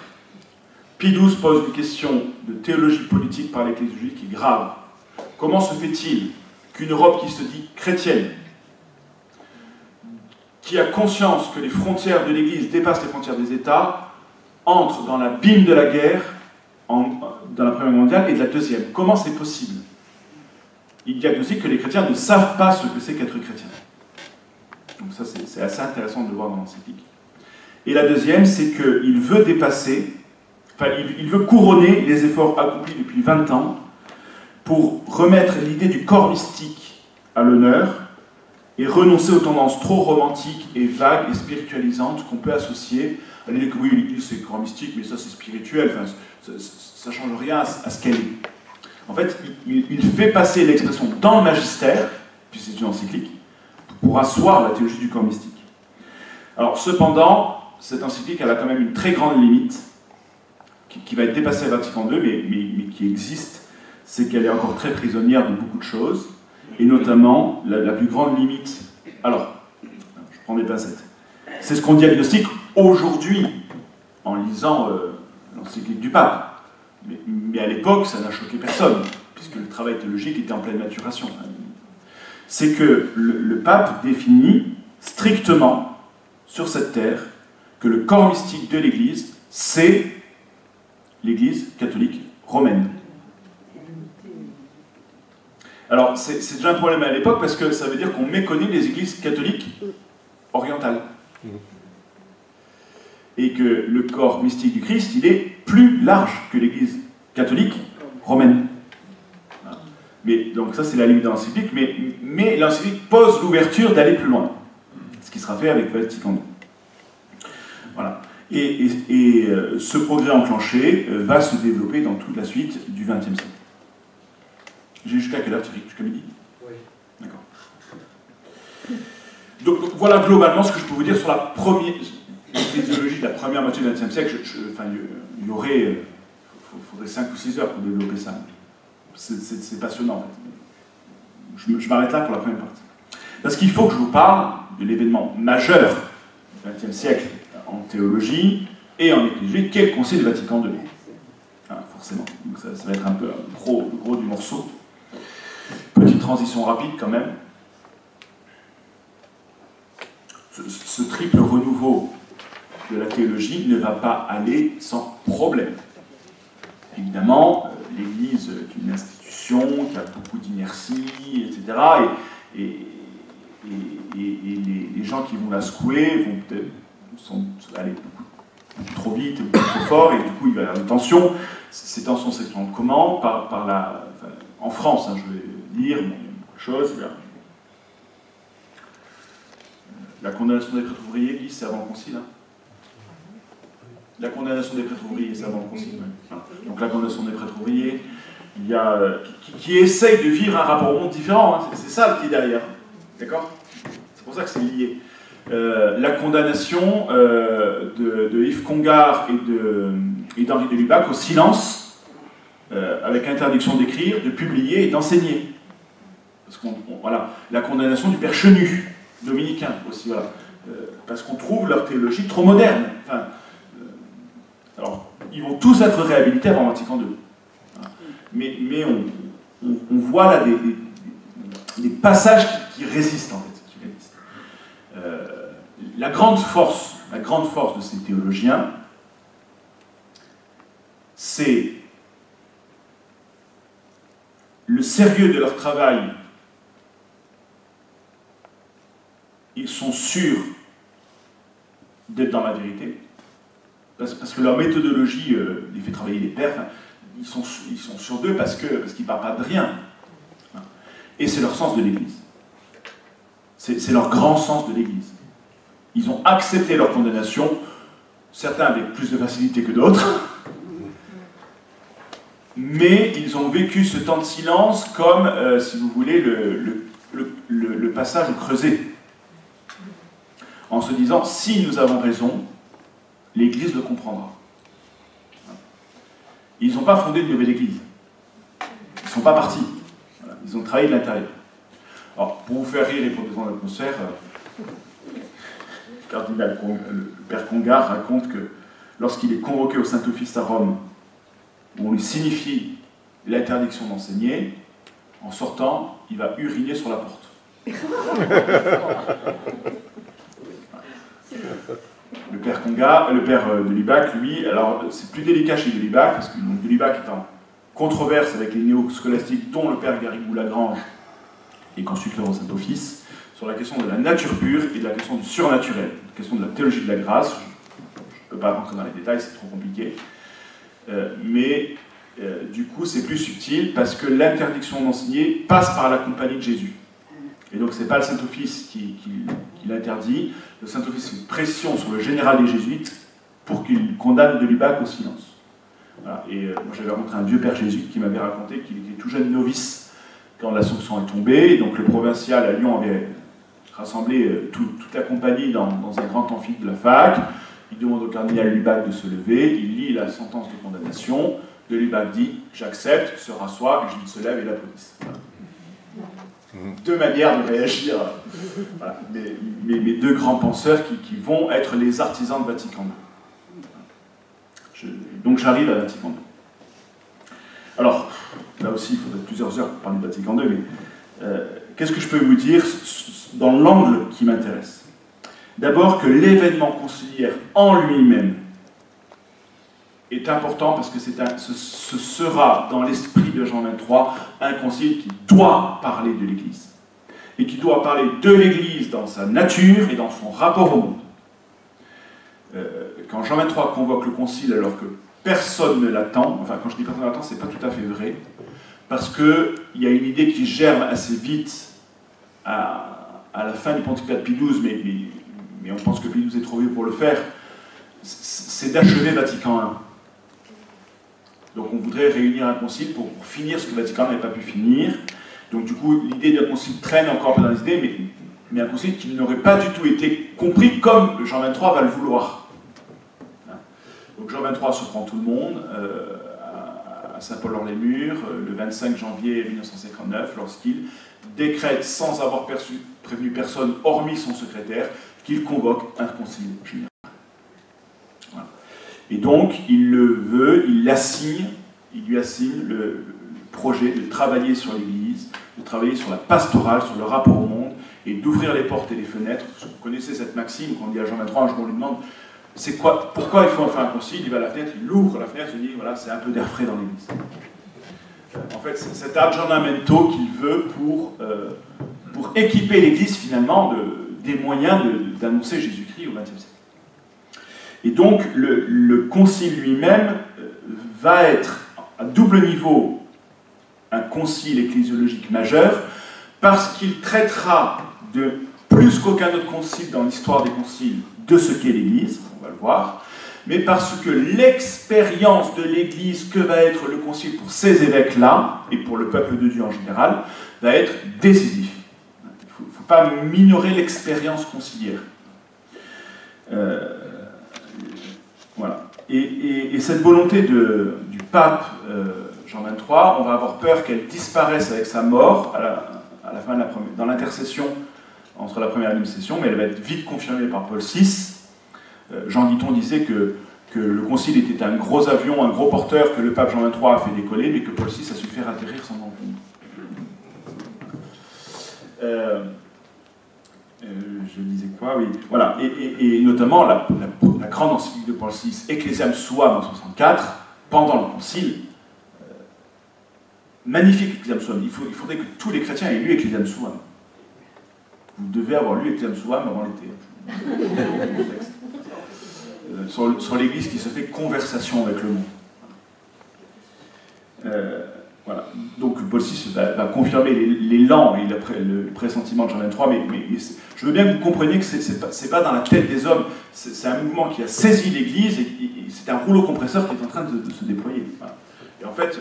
Pie XII pose une question de théologie politique par l'ecclésiologie qui est grave. Comment se fait-il qu'une Europe qui se dit chrétienne, qui a conscience que les frontières de l'Église dépassent les frontières des États, entre dans l'abîme de la guerre dans la Première Guerre mondiale et de la Deuxième? Comment c'est possible? Il diagnostique que les chrétiens ne savent pas ce que c'est qu'être chrétien. Donc ça, c'est assez intéressant de le voir dans l'encyclique. Et la deuxième, c'est qu'il veut dépasser, enfin, il veut couronner les efforts accomplis depuis 20 ans pour remettre l'idée du corps mystique à l'honneur et renoncer aux tendances trop romantiques et vagues et spiritualisantes qu'on peut associer à l'idée que oui, l'Église c'est corps mystique, mais ça c'est spirituel, enfin, ça ne change rien à ce qu'elle est. En fait, il fait passer l'expression dans le magistère, puis c'est une encyclique, pour asseoir la théologie du corps mystique. Alors cependant, cette encyclique elle a quand même une très grande limite, qui va être dépassée à Vatican II, mais qui existe, c'est qu'elle est encore très prisonnière de beaucoup de choses, et notamment, la plus grande limite, alors, je prends des pincettes, c'est ce qu'on diagnostique aujourd'hui, en lisant l'encyclique du pape. Mais à l'époque, ça n'a choqué personne, puisque le travail théologique était en pleine maturation. C'est que le pape définit strictement, sur cette terre, que le corps mystique de l'Église, c'est l'Église catholique romaine. Alors, c'est déjà un problème à l'époque, parce que ça veut dire qu'on méconnaît les églises catholiques orientales. Et que le corps mystique du Christ, il est plus large que l'Église catholique romaine. Mais, donc ça, c'est la limite de l'encyclique, mais l'encyclique pose l'ouverture d'aller plus loin, ce qui sera fait avec Vatican II. Voilà. Et ce progrès enclenché va se développer dans toute la suite du XXe siècle. J'ai jusqu'à quelle heure, Thierry? Jusqu'à midi? Oui. D'accord. Donc voilà globalement ce que je peux vous dire sur la première... l'ecclésiologie de la première moitié du XXe siècle. Il y aurait... faudrait 5 ou 6 heures pour développer ça. C'est passionnant, en fait. Je m'arrête là pour la première partie. Parce qu'il faut que je vous parle de l'événement majeur du XXe siècle en théologie et en ecclésiologie, qui est le Concile Vatican II. Enfin, forcément. Donc ça va être un peu le gros du morceau. Petite transition rapide quand même. Ce triple renouveau de la théologie ne va pas aller sans problème. Évidemment, l'Église est une institution qui a beaucoup d'inertie, etc. Et les gens qui vont la secouer vont peut-être aller beaucoup trop vite, beaucoup trop fort, et du coup il va y avoir une tension. Ces tensions s'expriment comment ? En France, hein, je vais dire, bon, chose. La condamnation des prêtres ouvriers, c'est avant le concile. Hein. La condamnation des prêtres ouvriers, c'est avant le concile. Ouais. Donc la condamnation des prêtres ouvriers, il y a qui essaye de vivre un rapport au monde différent. Hein. C'est ça qui est derrière. D'accord ? C'est pour ça que c'est lié. La condamnation de Yves Congar et d'Henri de Lubac au silence, avec interdiction d'écrire, de publier et d'enseigner. Parce voilà, la condamnation du père Chenu, dominicain aussi, voilà. Parce qu'on trouve leur théologie trop moderne. Enfin, alors, ils vont tous être réhabilités avant Vatican II. Mais on voit là des passages qui résistent, en fait. La grande force de ces théologiens, c'est le sérieux de leur travail. Ils sont sûrs d'être dans la vérité, parce que leur méthodologie les fait travailler les pères. Enfin, ils sont sûrs d'eux parce qu'ils ne parlent pas de rien. Et c'est leur sens de l'Église. C'est leur grand sens de l'Église. Ils ont accepté leur condamnation, certains avec plus de facilité que d'autres, mais ils ont vécu ce temps de silence comme, si vous voulez, le passage au creuset. En se disant, si nous avons raison, l'Église le comprendra. Ils n'ont pas fondé une nouvelle Église. Ils ne sont pas partis. Voilà. Ils ont travaillé de l'intérieur. Alors, pour vous faire rire et pour détendre l'atmosphère, le père Congar raconte que lorsqu'il est convoqué au Saint-Office à Rome, où on lui signifie l'interdiction d'enseigner, en sortant, il va uriner sur la porte. Le père Congar, le père de Lubac, lui, alors c'est plus délicat chez de Lubac, parce que de Lubac est en controverse avec les néo-scolastiques, dont le père Garrigou-Lagrange est consulteur au Saint-Office, sur la question de la nature pure et de la question du surnaturel, la question de la théologie de la grâce. Je ne peux pas rentrer dans les détails, c'est trop compliqué. Du coup, c'est plus subtil parce que l'interdiction d'enseigner passe par la compagnie de Jésus. Et donc, ce n'est pas le Saint-Office qui l'interdit. Le Saint-Office fait une pression sur le général des Jésuites pour qu'il condamne de Lubac au silence. Voilà. Et moi, j'avais rencontré un vieux père jésuite qui m'avait raconté qu'il était tout jeune novice quand la sanction est tombée. Donc, le provincial à Lyon avait rassemblé toute la compagnie dans un grand amphi de la fac. Il demande au cardinal Lubac de se lever. Il lit la sentence de condamnation. De Lubac dit « J'accepte », se rassoit, et Gilles se lève et l'applaudisse. Voilà. Deux manières de réagir. Voilà. Mes deux grands penseurs qui vont être les artisans de Vatican II. Donc j'arrive à Vatican II. Alors, là aussi, il faudrait plusieurs heures pour parler de Vatican II, mais qu'est-ce que je peux vous dire dans l'angle qui m'intéresse? D'abord que l'événement conciliaire en lui-même est important parce que ce sera dans l'esprit de Jean XXIII un concile qui doit parler de l'Église et qui doit parler de l'Église dans sa nature et dans son rapport au monde. Quand Jean XXIII convoque le concile alors que personne ne l'attend, enfin quand je dis personne ne l'attend, c'est pas tout à fait vrai, parce qu'il y a une idée qui germe assez vite à la fin du pontificat de Pie XII, mais on pense que Pie XII est trop vieux pour le faire, c'est d'achever Vatican I. Donc on voudrait réunir un concile pour finir ce que Vatican n'avait pas pu finir. Donc du coup, l'idée d'un concile traîne encore un peu dans les idées, mais un concile qui n'aurait pas du tout été compris comme Jean XXIII va le vouloir. Donc Jean XXIII surprend tout le monde à Saint-Paul-hors-les-Murs, le 25 janvier 1959, lorsqu'il décrète, sans avoir prévenu personne, hormis son secrétaire, qu'il convoque un concile général. Voilà. Et donc, il le veut, il lui assigne le projet de travailler sur l'Église, de travailler sur la pastorale, sur le rapport au monde, et d'ouvrir les portes et les fenêtres. Vous connaissez cette maxime qu'on dit à Jean XXIII, un jour on lui demande « pourquoi il faut faire un concile? Il va à la fenêtre, il ouvre la fenêtre, il dit voilà, c'est un peu d'air frais dans l'église. En fait, c'est cet aggiornamento qu'il veut pour équiper l'église finalement des moyens d'annoncer Jésus-Christ au XXe siècle. Et donc, le concile lui-même va être à double niveau un concile ecclésiologique majeur, parce qu'il traitera de plus qu'aucun autre concile dans l'histoire des conciles de ce qu'est l'Église, on va le voir, mais parce que l'expérience de l'Église que va être le concile pour ces évêques-là, et pour le peuple de Dieu en général, va être décisif. Il ne faut pas minorer l'expérience conciliaire. Voilà. Et cette volonté du pape Jean XXIII, on va avoir peur qu'elle disparaisse avec sa mort à la fin de dans l'intercession entre la première et la deuxième session, mais elle va être vite confirmée par Paul VI. Jean Guiton disait que le concile était un gros avion, un gros porteur que le pape Jean XXIII a fait décoller, mais que Paul VI a su faire atterrir sans encombre. Je disais quoi? Oui, voilà. Et notamment la grande encyclique de Paul VI, Ecclesiam Suam en 64, pendant le concile. Magnifique Ecclesiam Suam. Il faudrait que tous les chrétiens aient lu Ecclesiam Suam. Vous devez avoir lu Ecclesiam Suam avant l'été. Sur l'Église qui se fait conversation avec le monde. Voilà. Donc Paul VI va confirmer l'élan et le pressentiment de Jean XXIII, mais je veux bien que vous compreniez que c'est pas dans la tête des hommes, c'est un mouvement qui a saisi l'Église et c'est un rouleau compresseur qui est en train de se déployer. Voilà. Et en fait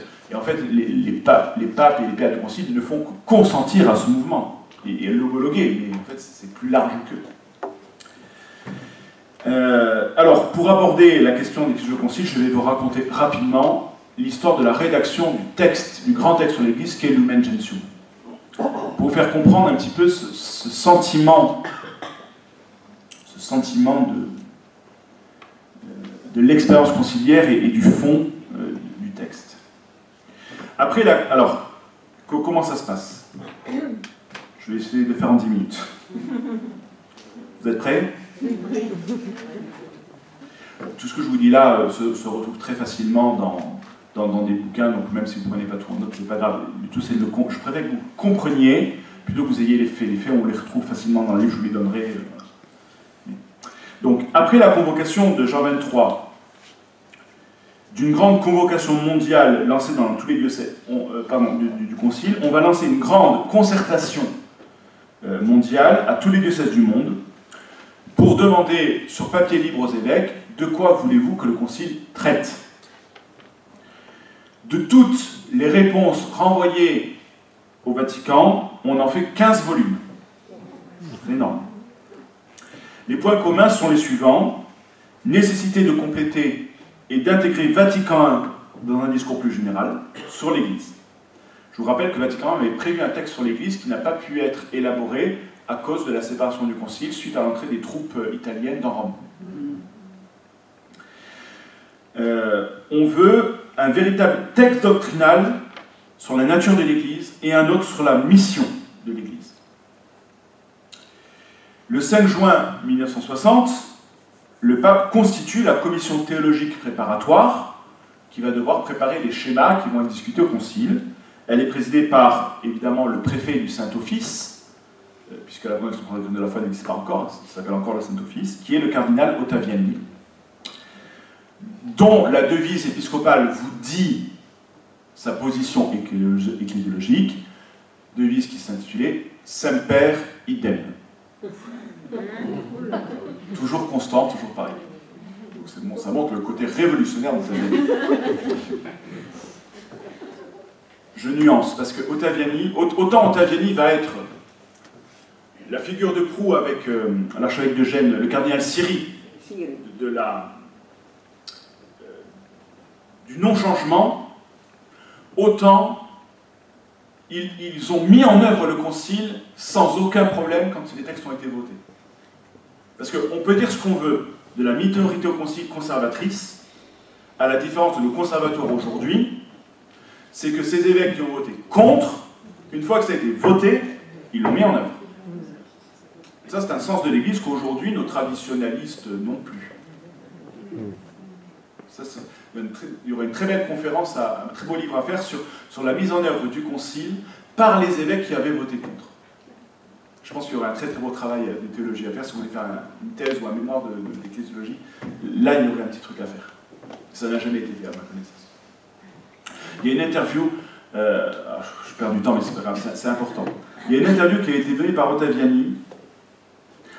les papes et les pères du concile ne font que consentir à ce mouvement et l'homologuer, mais en fait c'est plus large qu'eux. Alors, pour aborder la question du concile, je vais vous raconter rapidement l'histoire de la rédaction du texte, du grand texte sur l'Église, qu'est Lumen Gentium. Pour vous faire comprendre un petit peu ce sentiment de l'expérience conciliaire et du fond du texte. Après, alors, comment ça se passe? Je vais essayer de faire en 10 minutes. Vous êtes prêts? Tout ce que je vous dis là se retrouve très facilement dans des bouquins, donc même si vous ne prenez pas tout en note, c'est pas grave. Je préfère que vous compreniez, plutôt que vous ayez les faits. Les faits, on les retrouve facilement dans les livres, je vous les donnerai. Donc, après la convocation de Jean XXIII, d'une grande convocation mondiale lancée dans tous les diocèses du Concile, on va lancer une grande concertation mondiale à tous les diocèses du monde pour demander sur papier libre aux évêques de quoi voulez-vous que le Concile traite. De toutes les réponses renvoyées au Vatican, on en fait 15 volumes. C'est énorme. Les points communs sont les suivants. Nécessité de compléter et d'intégrer Vatican I dans un discours plus général sur l'Église. Je vous rappelle que Vatican I avait prévu un texte sur l'Église qui n'a pas pu être élaboré à cause de la séparation du Concile suite à l'entrée des troupes italiennes dans Rome. On veut un véritable texte doctrinal sur la nature de l'Église et un autre sur la mission de l'Église. Le 5 juin 1960, le pape constitue la commission théologique préparatoire qui va devoir préparer les schémas qui vont être discutés au Concile. Elle est présidée par, évidemment, le préfet du Saint-Office, puisque la congrégation de la foi n'existe pas encore, ça s'appelle encore le Saint-Office, qui est le cardinal Ottaviani, dont la devise épiscopale vous dit sa position ecclésiologique, devise qui s'intitulait « Semper idem ». Toujours constant, toujours pareil. Donc bon, ça montre le côté révolutionnaire de cette devise. Je nuance, parce que autant Ottaviani va être la figure de proue avec l'archevêque de Gênes, le cardinal Siri, du non-changement, autant ils ont mis en œuvre le concile sans aucun problème quand les textes ont été votés. Parce qu'on peut dire ce qu'on veut de la minorité au concile conservatrice, à la différence de nos conservateurs aujourd'hui, c'est que ces évêques qui ont voté contre, une fois que ça a été voté, ils l'ont mis en œuvre. Et ça, c'est un sens de l'Église qu'aujourd'hui, nos traditionalistes n'ont plus. Il y aura une très belle conférence, un très beau livre à faire sur la mise en œuvre du concile par les évêques qui avaient voté contre. Je pense qu'il y aura un très très beau travail de théologie à faire. Si vous voulez faire une thèse ou un mémoire d'ecclésiologie, là il y aurait un petit truc à faire. Ça n'a jamais été fait à ma connaissance. Il y a une interview, je perds du temps mais c'est pas grave, c'est important. Il y a une interview qui a été donnée par Ottaviani.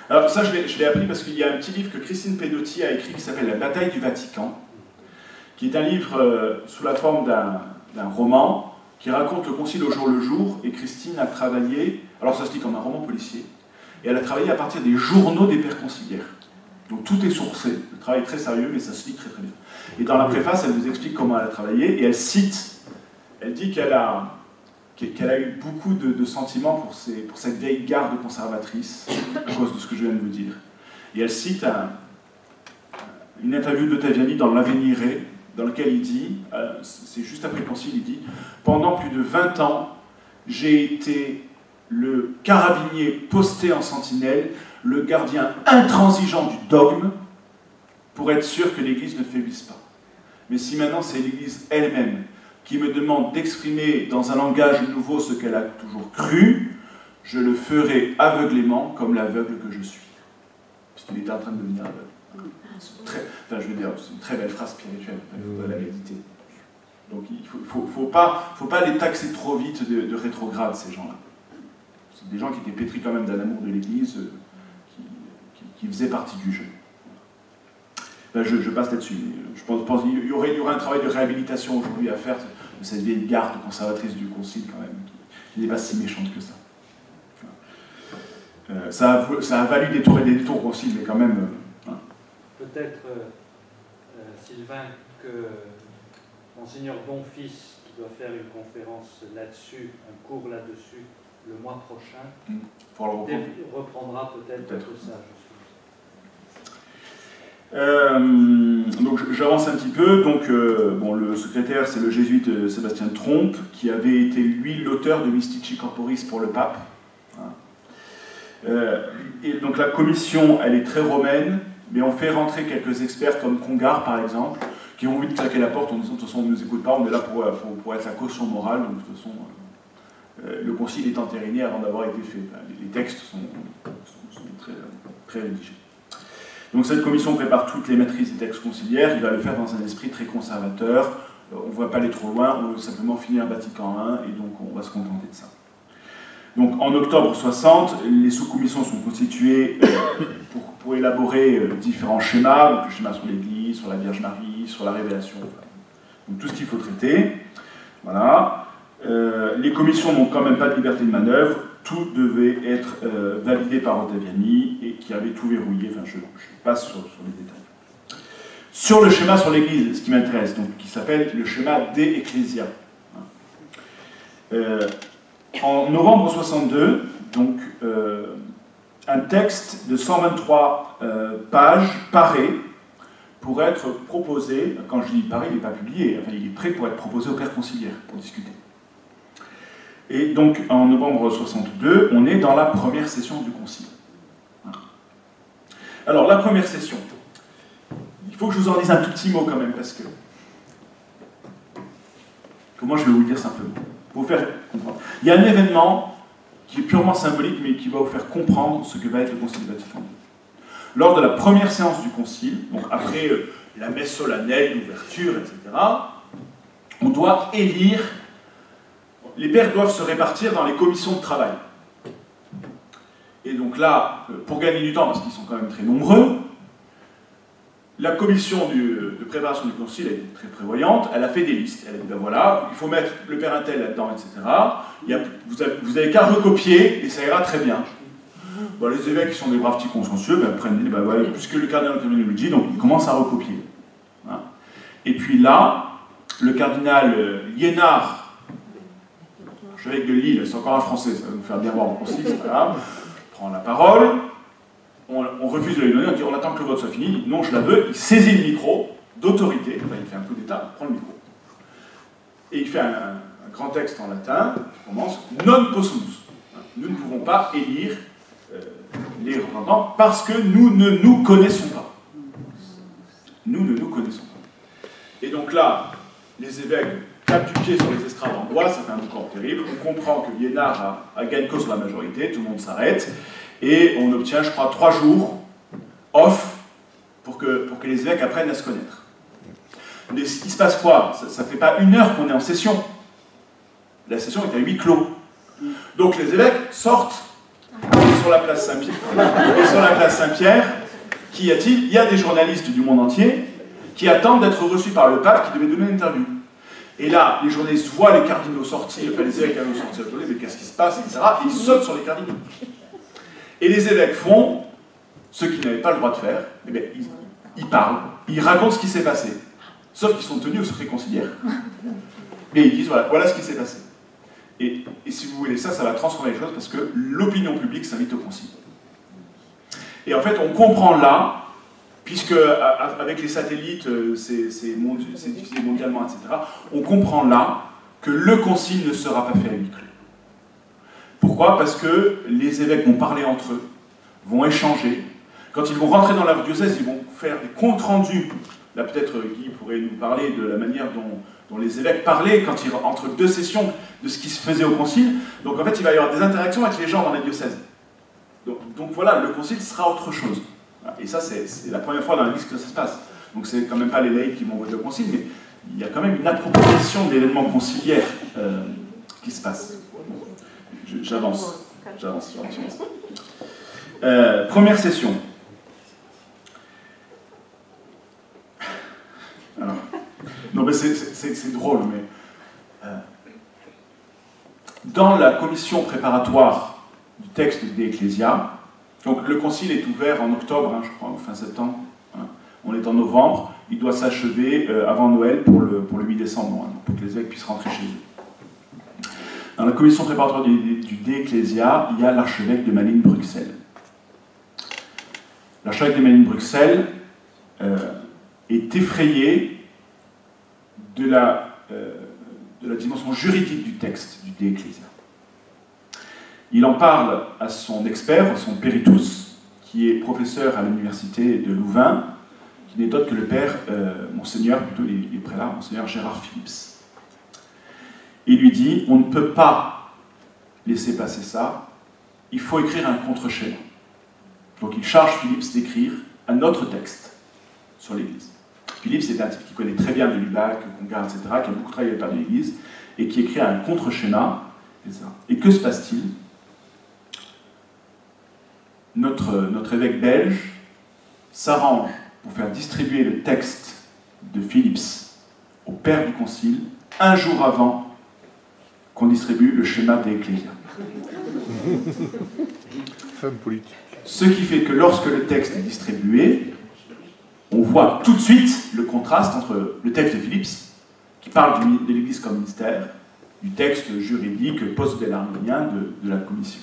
Alors ça je l'ai appris parce qu'il y a un petit livre que Christine Pedotti a écrit qui s'appelle La bataille du Vatican, qui est un livre sous la forme d'un roman qui raconte le concile au jour le jour, et Christine a travaillé, alors ça se lit comme un roman policier, et elle a travaillé à partir des journaux des pères conciliaires. Donc tout est sourcé, le travail est très sérieux, mais ça se lit très très bien. Et dans la préface, elle nous explique comment elle a travaillé, et elle cite, elle dit qu'elle a eu beaucoup de sentiments pour cette vieille garde conservatrice, à cause de ce que je viens de vous dire. Et elle cite une interview d'Ottaviani dans l'Avvenire, dans lequel il dit, c'est juste après le concile, il dit « Pendant plus de 20 ans, j'ai été le carabinier posté en sentinelle, le gardien intransigeant du dogme, pour être sûr que l'Église ne faiblisse pas. Mais si maintenant c'est l'Église elle-même qui me demande d'exprimer dans un langage nouveau ce qu'elle a toujours cru, je le ferai aveuglément comme l'aveugle que je suis. » Puisqu'il était en train de devenir aveugle. C'est une très belle phrase spirituelle, il faudrait la méditer. Donc il ne faut pas les taxer trop vite de rétrogrades, ces gens-là. C'est des gens qui étaient pétris quand même d'un amour de l'Église, qui faisaient partie du jeu. Ben, je passe là-dessus. Je pense qu'il y aurait un travail de réhabilitation aujourd'hui à faire de cette vieille garde conservatrice du Concile, quand même, qui n'est pas si méchante que ça. Ça a valu des tours et des détours au Concile, mais quand même... Peut-être, Sylvain, que Monseigneur Bonfils, qui doit faire une conférence là-dessus, un cours là-dessus, le mois prochain, reprendra peut-être tout ça, je suppose. Donc j'avance un petit peu. Donc, le secrétaire, c'est le jésuite Sébastien Trompe, qui avait été, lui, l'auteur de Mystici Corporis pour le pape. Et donc la commission, elle est très romaine, mais on fait rentrer quelques experts comme Congar, par exemple, qui ont envie de claquer la porte en disant de toute façon on ne nous écoute pas, on est là pour être la caution morale, donc de toute façon le concile est entériné avant d'avoir été fait. Enfin, les textes sont très, très rédigés. Donc cette commission prépare toutes les maîtrises des textes conciliaires, il va le faire dans un esprit très conservateur, on ne va pas aller trop loin, on veut simplement finir Vatican I, et donc on va se contenter de ça. Donc en octobre 60, les sous-commissions sont constituées pour élaborer différents schémas, donc le schéma sur l'Église, sur la Vierge Marie, sur la Révélation, donc tout ce qu'il faut traiter. Voilà. Les commissions n'ont quand même pas de liberté de manœuvre, tout devait être validé par Ottaviani, et qui avait tout verrouillé, enfin je passe sur les détails. Sur le schéma sur l'Église, ce qui m'intéresse, donc qui s'appelle le schéma De Ecclesia. En novembre 62, donc, un texte de 123 pages paraît pour être proposé, quand je dis paraît, il n'est pas publié, enfin, il est prêt pour être proposé au père conciliaire, pour discuter. Et donc, en novembre 62, on est dans la première session du concile. Alors, la première session, il faut que je vous en dise un tout petit mot quand même, parce que... Comment je vais vous le dire simplement pour vous faire comprendre. Il y a un événement qui est purement symbolique, mais qui va vous faire comprendre ce que va être le Concile Vatican II. Lors de la première séance du Concile, donc après la messe solennelle, l'ouverture, etc., on doit élire, les pères doivent se répartir dans les commissions de travail. Et donc là, pour gagner du temps, parce qu'ils sont quand même très nombreux, la commission de préparation du concile a été très prévoyante, elle a fait des listes. Elle a dit, ben voilà, il faut mettre le père Intel là-dedans, etc. Vous avez qu'à recopier et ça ira très bien. Bon, les évêques qui sont des braves petits consciencieux, ben, prennent, ben, voilà, puisque le cardinal nous le dit, donc ils commencent à recopier. Voilà. Et puis là, le cardinal Liénard, archevêque de Lille, c'est encore un français, ça va nous faire bien voir au concile, c'est pas grave, prend la parole. On refuse de lui donner, on dit on attend que le vote soit fini, il dit non je la veux, il saisit le micro d'autorité, enfin, il fait un coup d'état, il prend le micro. Et il fait un grand texte en latin, qui commence non possumus. Nous ne pouvons pas élire les représentants parce que nous ne nous connaissons pas. Nous ne nous connaissons pas. Et donc là, les évêques tapent du pied sur les estrades en bois, ça fait un boucan terrible. On comprend que Liénard a gagné cause sur la majorité, tout le monde s'arrête, et on obtient, je crois, 3 jours off pour que les évêques apprennent à se connaître. Mais il se passe quoi? Ça ne fait pas 1 heure qu'on est en session. La session est à huis clos. Donc les évêques sortent sur la place Saint-Pierre. Et sur la place Saint-Pierre, qu'y a-t-il? Il y a des journalistes du monde entier qui attendent d'être reçus par le pape qui devait donner une interview. Et là, les journalistes voient les cardinaux sortir, enfin les évêques cardinaux sortir, mais qu'est-ce qui se passe, etc. Et ils sautent sur les cardinaux. Et les évêques font ce qu'ils n'avaient pas le droit de faire. Eh bien, ils parlent, ils racontent ce qui s'est passé. Sauf qu'ils sont tenus au secret conciliaire. Et ils disent, voilà ce qui s'est passé. Et si vous voulez ça va transformer les choses parce que l'opinion publique s'invite au concile. Et en fait, on comprend là, puisque avec les satellites, c'est diffusé mondialement, etc., on comprend là que le concile ne sera pas fait à huis clos. Pourquoi? Parce que les évêques vont parler entre eux, vont échanger. Quand ils vont rentrer dans leur diocèse, ils vont faire des comptes rendus. Là, peut-être Guy pourrait nous parler de la manière dont les évêques parlaient entre 2 sessions de ce qui se faisait au concile. Donc en fait, il va y avoir des interactions avec les gens dans les diocèses. Donc voilà, le concile sera autre chose. Et ça, c'est la première fois dans l'Église que ça se passe. Donc c'est quand même pas les laïcs qui vont voter au concile, mais il y a quand même une appropriation de l'événement conciliaire qui se passe. J'avance. Première session. Alors, non, mais c'est drôle, mais dans la commission préparatoire du texte de Ecclésia, donc le concile est ouvert en octobre, je crois, ou fin septembre. On est en novembre, il doit s'achever avant Noël pour le 8 décembre, pour que les évêques puissent rentrer chez eux. Dans la commission préparatoire du De Ecclésia, il y a l'archevêque de Malines-Bruxelles. L'archevêque de Malines-Bruxelles est effrayé de la dimension juridique du texte du De Ecclésia. Il en parle à son expert, à son péritus, qui est professeur à l'université de Louvain, qui n'est autre que le père, Monseigneur, plutôt les prélats, Monseigneur Gérard Philips. Il lui dit, on ne peut pas laisser passer ça, il faut écrire un contre-schéma. Donc il charge Philips d'écrire un autre texte sur l'Église. Philips est un type qui connaît très bien de Lubac, Congar, etc., qui a beaucoup travaillé avec le père de l'Église, et qui écrit un contre-schéma, etc. Et que se passe-t-il? Notre évêque belge s'arrange pour faire distribuer le texte de Philips au père du concile 1 jour avant qu'on distribue le schéma des Ecclésia. Femme politique. Ce qui fait que lorsque le texte est distribué, on voit tout de suite le contraste entre le texte de Philips, qui parle de l'Église comme mystère, du texte juridique post-bellarminien de la commission.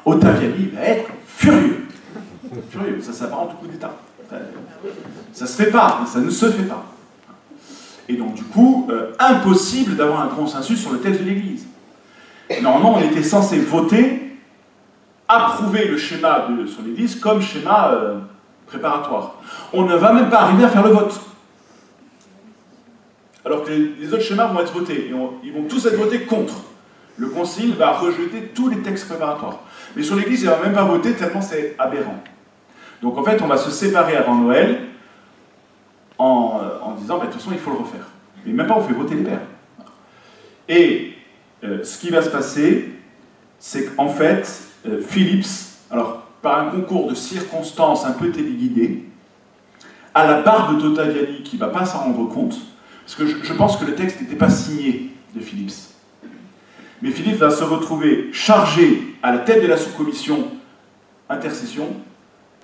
Ottaviani va être furieux. Furieux, ça s'apparente au coup d'État. Ça se fait pas, ça ne se fait pas. Et donc du coup, impossible d'avoir un consensus sur le texte de l'Église. Normalement, on était censé voter, approuver le schéma sur l'Église comme schéma préparatoire. On ne va même pas arriver à faire le vote. Alors que les autres schémas vont être votés, et ils vont tous être votés contre. Le concile va rejeter tous les textes préparatoires. Mais sur l'Église, il ne va même pas voter tellement c'est aberrant. Donc en fait, on va se séparer avant Noël en disant, de toute façon, il faut le refaire. Mais même pas, on fait voter les pères. Et ce qui va se passer, c'est qu'en fait, Philips, alors par un concours de circonstances un peu téléguidé, à la barbe d'Ottaviani qui ne va pas s'en rendre compte, parce que je pense que le texte n'était pas signé de Philips. Mais Philippe va se retrouver chargé à la tête de la sous-commission intercession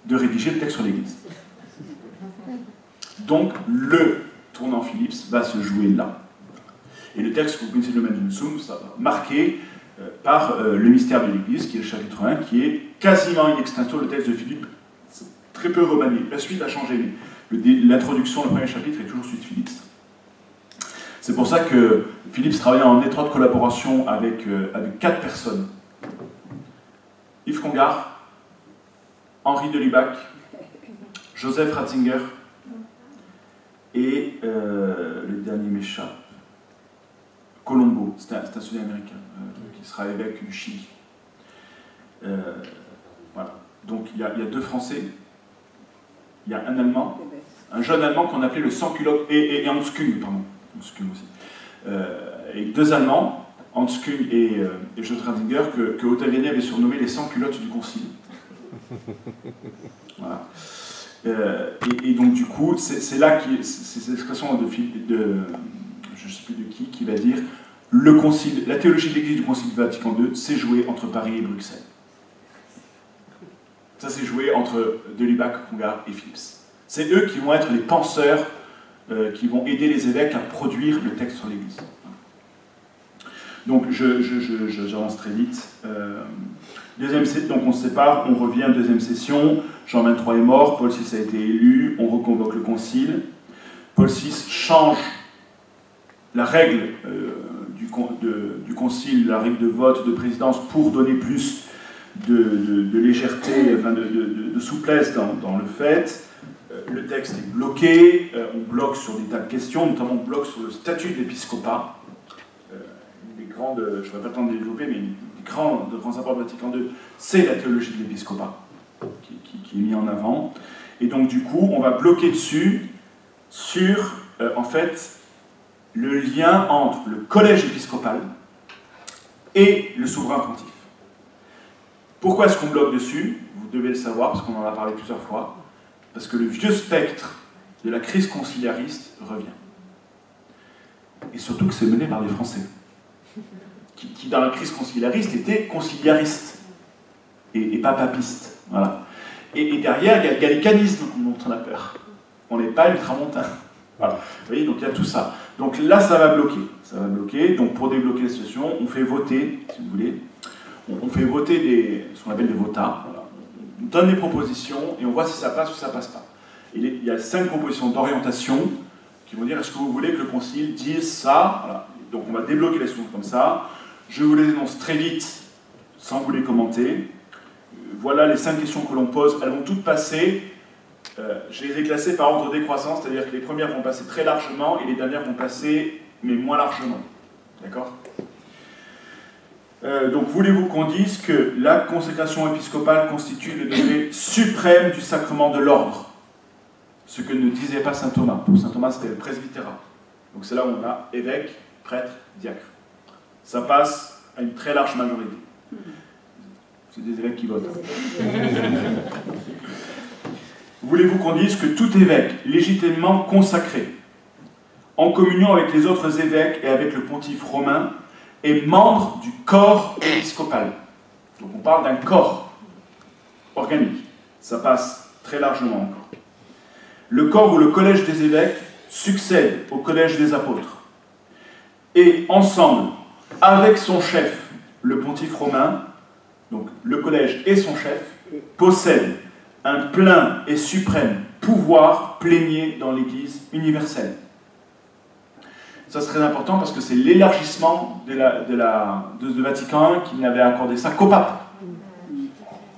de rédiger le texte sur l'Église. Donc le tournant Philips va se jouer là. Et le texte que vous connaissez, le Magnum Sum, ça va marqué par le mystère de l'Église, qui est le chapitre 1, qui est quasiment in extenso le texte de Philippe, très peu remanié. La suite a changé, mais l'introduction, le premier chapitre est toujours celui de Philippe. C'est pour ça que Philips travaillait en étroite collaboration avec 4 personnes. Yves Congar, Henri de Lubac, Joseph Ratzinger et le dernier m'échappe. Colombo, c'est un Sud-Américain qui sera évêque du Chili. Voilà. Donc il y a 2 Français, il y a un Allemand, un jeune Allemand qu'on appelait le sans-culotte, et Hans-Küng, pardon, Hans-Küng aussi. Et 2 Allemands, Hans-Küng et Joseph Ratzinger, que Ottaviani avait surnommé les sans-culottes du Concile. Voilà. Et donc du coup, c'est là c'est cette expression de je ne sais plus de qui va dire le concile, la théologie de l'Église du Concile Vatican II s'est jouée entre Paris et Bruxelles. Ça s'est joué entre de Lubac, Congar et Phillips. C'est eux qui vont être les penseurs qui vont aider les évêques à produire le texte sur l'Église. Donc j'avance très vite. Donc on se sépare, on revient, deuxième session. Jean XXIII est mort, Paul VI a été élu, on reconvoque le concile. Paul VI change la règle du concile, la règle de vote, de présidence, pour donner plus de légèreté, enfin de souplesse dans le fait. Le texte est bloqué, on bloque sur des tas de questions, notamment on bloque sur le statut de l'épiscopat. Une des grandes, je ne vais pas le temps de développer, mais une des grands apports de Vatican II, c'est la théologie de l'épiscopat qui est mis en avant. Et donc du coup, on va bloquer dessus sur, en fait, le lien entre le collège épiscopal et le souverain pontife. Pourquoi est-ce qu'on bloque dessus? Vous devez le savoir, parce qu'on en a parlé plusieurs fois. Parce que le vieux spectre de la crise conciliariste revient. Et surtout que c'est mené par des Français, qui dans la crise conciliariste étaient conciliaristes, et pas papistes. Voilà. Et derrière, il y a le gallicanisme dont on a peur. On n'est pas ultramontain. Voilà. Vous voyez, donc il y a tout ça. Donc là, ça va bloquer. Ça va bloquer. Donc pour débloquer la situation, on fait voter, si vous voulez, on fait voter ce qu'on appelle des votas. Voilà. On donne des propositions et on voit si ça passe ou ça passe pas. Et il y a 5 propositions d'orientation qui vont dire est-ce que vous voulez que le concile dise ça? Voilà. Donc on va débloquer la situation comme ça. Je vous les énonce très vite, sans vous les commenter. Voilà les 5 questions que l'on pose. Elles vont toutes passer. Je les ai classées par ordre décroissant, c'est-à-dire que les premières vont passer très largement et les dernières vont passer, mais moins largement. D'accord? Donc, voulez-vous qu'on dise que la consécration épiscopale constitue le degré suprême du sacrement de l'ordre? Ce que ne disait pas saint Thomas. Pour saint Thomas, c'était le presbytérat. Donc, c'est là où on a évêque, prêtre, diacre. Ça passe à une très large majorité. C'est des évêques qui votent. Voulez-vous qu'on dise que tout évêque légitimement consacré, en communion avec les autres évêques et avec le pontife romain, est membre du corps épiscopal? Donc on parle d'un corps organique. Ça passe très largement encore. Le corps ou le collège des évêques succède au collège des apôtres. Et ensemble, avec son chef, le pontife romain, donc le collège et son chef, possèdent un plein et suprême pouvoir plénier dans l'Église universelle. Ça c'est très important parce que c'est l'élargissement de Vatican I qui n'avait accordé ça qu'au pape.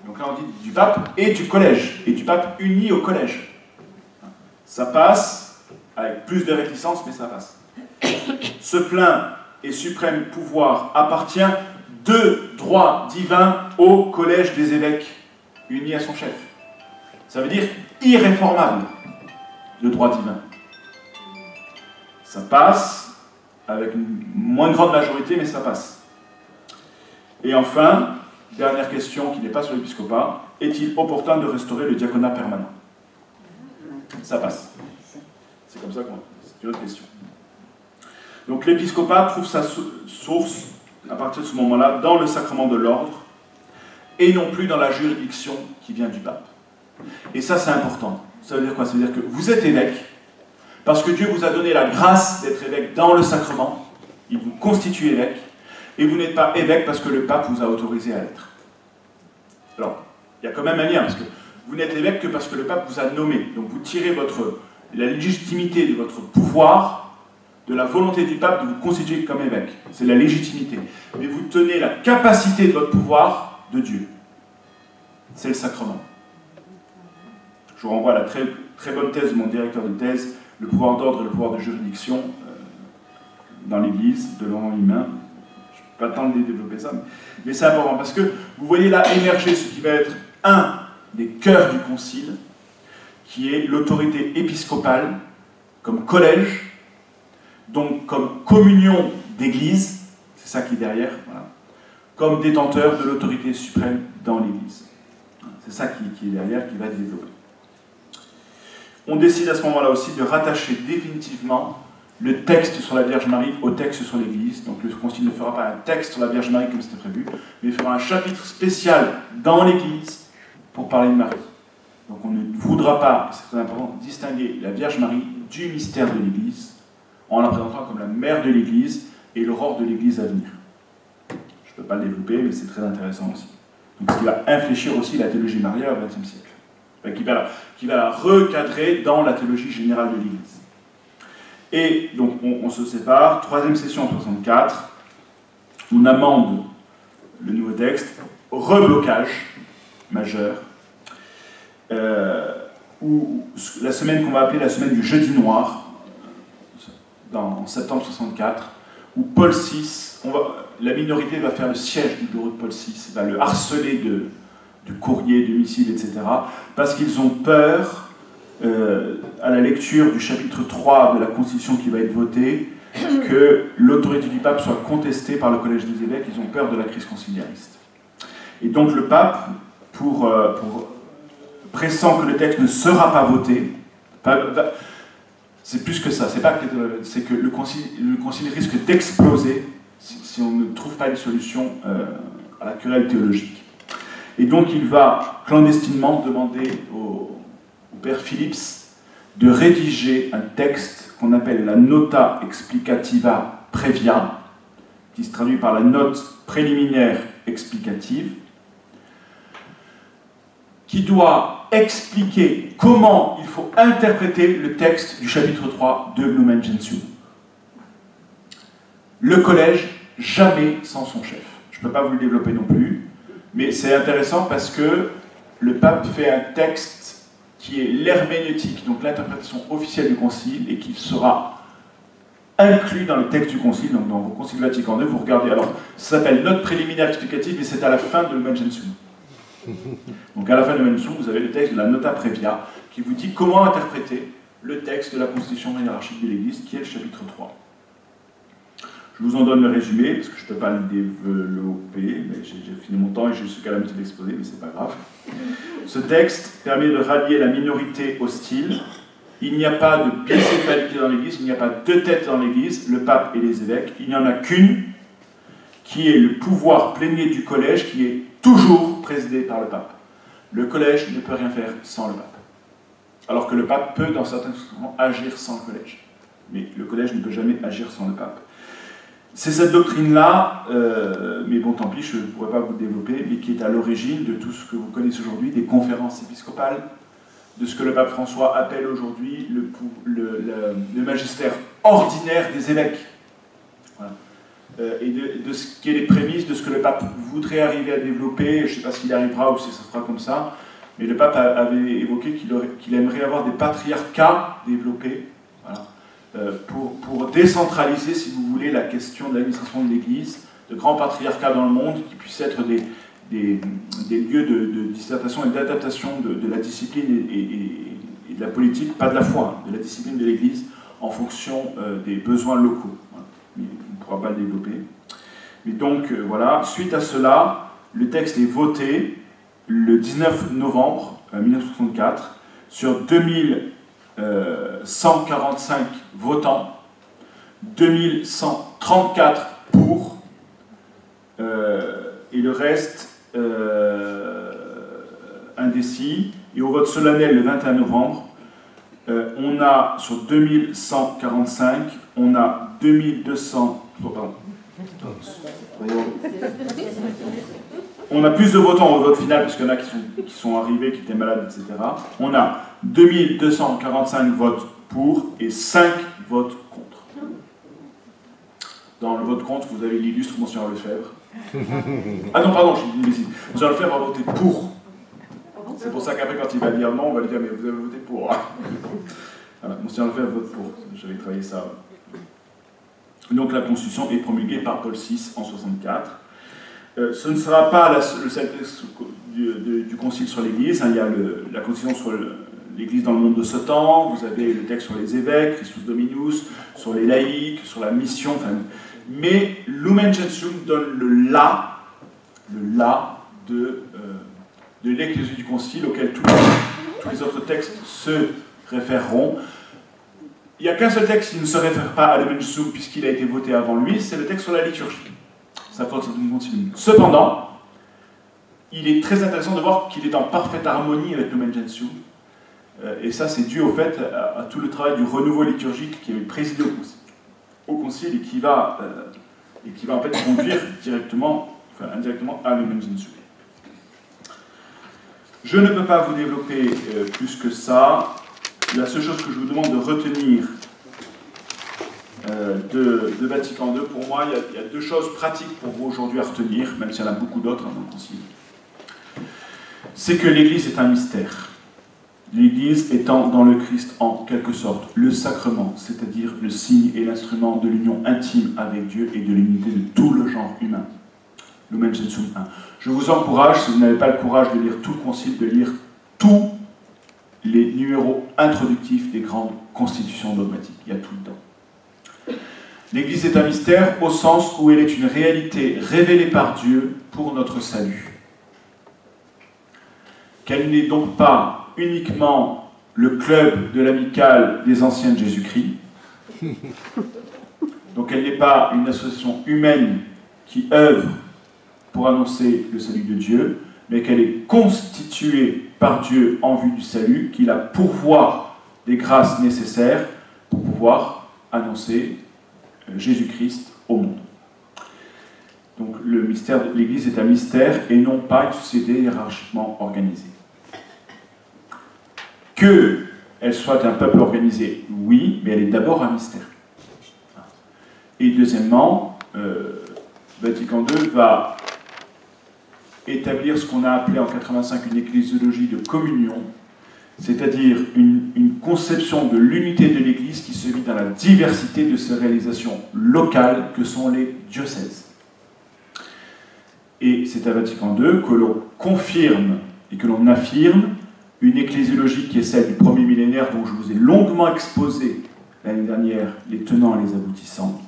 Donc là on dit du pape et du collège, et du pape uni au collège. Ça passe, avec plus de réticence, mais ça passe. Ce plein et suprême pouvoir appartient de droit divin au collège des évêques, unis à son chef. Ça veut dire irréformable, le droit divin. Ça passe, avec une moins grande majorité, mais ça passe. Et enfin, dernière question qui n'est pas sur l'épiscopat, est-il opportun de restaurer le diaconat permanent? Ça passe. C'est comme ça qu'on... C'est une autre question. Donc l'épiscopat trouve sa source, à partir de ce moment-là, dans le sacrement de l'ordre, et non plus dans la juridiction qui vient du pape. Et ça, c'est important. Ça veut dire quoi? Ça veut dire que vous êtes évêque, parce que Dieu vous a donné la grâce d'être évêque dans le sacrement, il vous constitue évêque, et vous n'êtes pas évêque parce que le pape vous a autorisé à l'être. Alors, il y a quand même un lien, parce que vous n'êtes évêque que parce que le pape vous a nommé. Donc vous tirez la légitimité de votre pouvoir, de la volonté du pape de vous constituer comme évêque. C'est la légitimité. Mais vous tenez la capacité de votre pouvoir de Dieu. C'est le sacrement. Je vous renvoie à la très, très bonne thèse de mon directeur de thèse, le pouvoir d'ordre et le pouvoir de juridiction dans l'Église, de l'homme humain. Je ne vais pas le temps de développer ça, mais c'est important parce que vous voyez là émerger ce qui va être un des cœurs du Concile, qui est l'autorité épiscopale comme collège, donc comme communion d'Église, c'est ça qui est derrière, voilà, comme détenteur de l'autorité suprême dans l'Église. C'est ça qui est derrière, qui va être développé. On décide à ce moment-là aussi de rattacher définitivement le texte sur la Vierge Marie au texte sur l'Église. Donc le Concile ne fera pas un texte sur la Vierge Marie comme c'était prévu, mais il fera un chapitre spécial dans l'Église pour parler de Marie. Donc on ne voudra pas, c'est très important, distinguer la Vierge Marie du mystère de l'Église en la présentant comme la mère de l'Église et l'aurore de l'Église à venir. Je ne peux pas le développer, mais c'est très intéressant aussi. Donc ce qui va infléchir aussi la théologie mariale au XXe siècle. Enfin, qui va la recadrer dans la théologie générale de l'Église. Et donc on se sépare, troisième session en 64, on amende le nouveau texte, reblocage majeur, où la semaine qu'on va appeler la semaine du jeudi noir, en septembre 64, où Paul VI, la minorité va faire le siège du bureau de Paul VI, va le harceler de courriers, de missives, etc., parce qu'ils ont peur, à la lecture du chapitre 3 de la Constitution qui va être votée, que l'autorité du pape soit contestée par le Collège des évêques. Ils ont peur de la crise conciliariste. Et donc le pape, pour pressant que le texte ne sera pas voté, c'est plus que ça, c'est que le concile risque d'exploser si on ne trouve pas une solution à la querelle théologique. Et donc il va clandestinement demander au père Philips de rédiger un texte qu'on appelle la Nota Explicativa Previa, qui se traduit par la note préliminaire explicative, qui doit expliquer comment il faut interpréter le texte du chapitre 3 de Lumen Gentium. Le collège, jamais sans son chef. Je ne peux pas vous le développer non plus, mais c'est intéressant parce que le pape fait un texte qui est l'herméneutique, donc l'interprétation officielle du Concile, et qui sera inclus dans le texte du Concile, donc dans le Concile Vatican II. Vous regardez, alors ça s'appelle note préliminaire explicative, mais c'est à la fin de Lumen Gentium. Donc à la fin de Lumen Gentium, vous avez le texte de la Nota Previa, qui vous dit comment interpréter le texte de la Constitution hiérarchique de l'Église, qui est le chapitre 3. Je vous en donne le résumé, parce que je ne peux pas le développer, mais j'ai fini mon temps et j'ai jusqu'à la moitié de l'exposé, mais c'est pas grave. Ce texte permet de rallier la minorité hostile. Il n'y a pas de bicéphalité dans l'Église, il n'y a pas deux têtes dans l'Église, le pape et les évêques. Il n'y en a qu'une, qui est le pouvoir plénier du collège, qui est toujours présidé par le pape. Le collège ne peut rien faire sans le pape. Alors que le pape peut, dans certains moments, agir sans le collège. Mais le collège ne peut jamais agir sans le pape. C'est cette doctrine-là, mais bon, tant pis, je ne pourrais pas vous le développer, mais qui est à l'origine de tout ce que vous connaissez aujourd'hui, des conférences épiscopales, de ce que le pape François appelle aujourd'hui le magistère ordinaire des évêques. Voilà. Et de ce qui est les prémices de ce que le pape voudrait arriver à développer. Je ne sais pas s'il arrivera ou si ça sera comme ça, mais le pape avait évoqué qu'il aimerait avoir des patriarcats développés, voilà. Pour décentraliser, si vous voulez, la question de l'administration de l'Église, de grands patriarcats dans le monde qui puissent être des lieux de dissertation et d'adaptation de la discipline et de la politique, pas de la foi, de la discipline de l'Église en fonction des besoins locaux. Voilà. Mais on ne pourra pas le développer. Mais donc, voilà, suite à cela, le texte est voté le 19 novembre 1964 sur 2145 votants, 2134 pour, et le reste indécis. Et au vote solennel le 21 novembre, on a sur 2145, on a 2200. Pardon. On a plus de votants au vote final, parce qu'il y en a qui sont arrivés, qui étaient malades, etc. On a 2245 votes pour et 5 votes contre. Dans le vote contre, vous avez l'illustre Monseigneur Lefebvre. Ah non, pardon, je dis une bêtise. Monseigneur Lefebvre a voté pour. C'est pour ça qu'après, quand il va dire non, on va lui dire mais vous avez voté pour. Voilà, Monseigneur Lefebvre vote pour, j'avais travaillé ça. Donc la Constitution est promulguée par Paul VI en 64. Ce ne sera pas le seul texte du Concile sur l'Église. Hein, il y a la Constitution sur l'Église dans le monde de ce temps, vous avez le texte sur les évêques, Christus Dominus, sur les laïcs, sur la mission, enfin, mais Lumen Gentium donne le la de l'Ecclésie du Concile auquel tous les autres textes se référeront. Il n'y a qu'un seul texte qui ne se réfère pas à Lumen Gentium puisqu'il a été voté avant lui, c'est le texte sur la liturgie. Ça porte une continuité. Cependant, il est très intéressant de voir qu'il est en parfaite harmonie avec Lumen Gentium. Et ça, c'est dû au fait à tout le travail du renouveau liturgique qui est présidé au Concile et qui va en fait conduire indirectement à Lumen Gentium. Je ne peux pas vous développer plus que ça. La seule chose que je vous demande de retenir de Vatican II, pour moi, il y a deux choses pratiques pour vous aujourd'hui à retenir, même s'il y en a beaucoup d'autres dans le Concile. C'est que l'Église est un mystère. L'Église étant dans le Christ en quelque sorte le sacrement, c'est-à-dire le signe et l'instrument de l'union intime avec Dieu et de l'unité de tout le genre humain. Lumen Gentium 1. Je vous encourage, si vous n'avez pas le courage de lire tout le Concile, de lire tous les numéros introductifs des grandes constitutions dogmatiques. Il y a tout dedans. L'Église est un mystère au sens où elle est une réalité révélée par Dieu pour notre salut. Qu'elle n'est donc pas uniquement le club de l'amicale des anciens de Jésus-Christ. Donc elle n'est pas une association humaine qui œuvre pour annoncer le salut de Dieu, mais qu'elle est constituée par Dieu en vue du salut, qui la pourvoit des grâces nécessaires pour pouvoir annoncer Jésus-Christ au monde. Donc le mystère de l'Église est un mystère et non pas une société hiérarchiquement organisée. Qu'elle soit un peuple organisé, oui, mais elle est d'abord un mystère. Et deuxièmement, Vatican II va établir ce qu'on a appelé en 85 une ecclésiologie de communion, c'est-à-dire une conception de l'unité de l'Église qui se vit dans la diversité de ses réalisations locales que sont les diocèses. Et c'est à Vatican II que l'on confirme et que l'on affirme une ecclésiologie qui est celle du premier millénaire dont je vous ai longuement exposé l'année dernière les tenants et les aboutissants,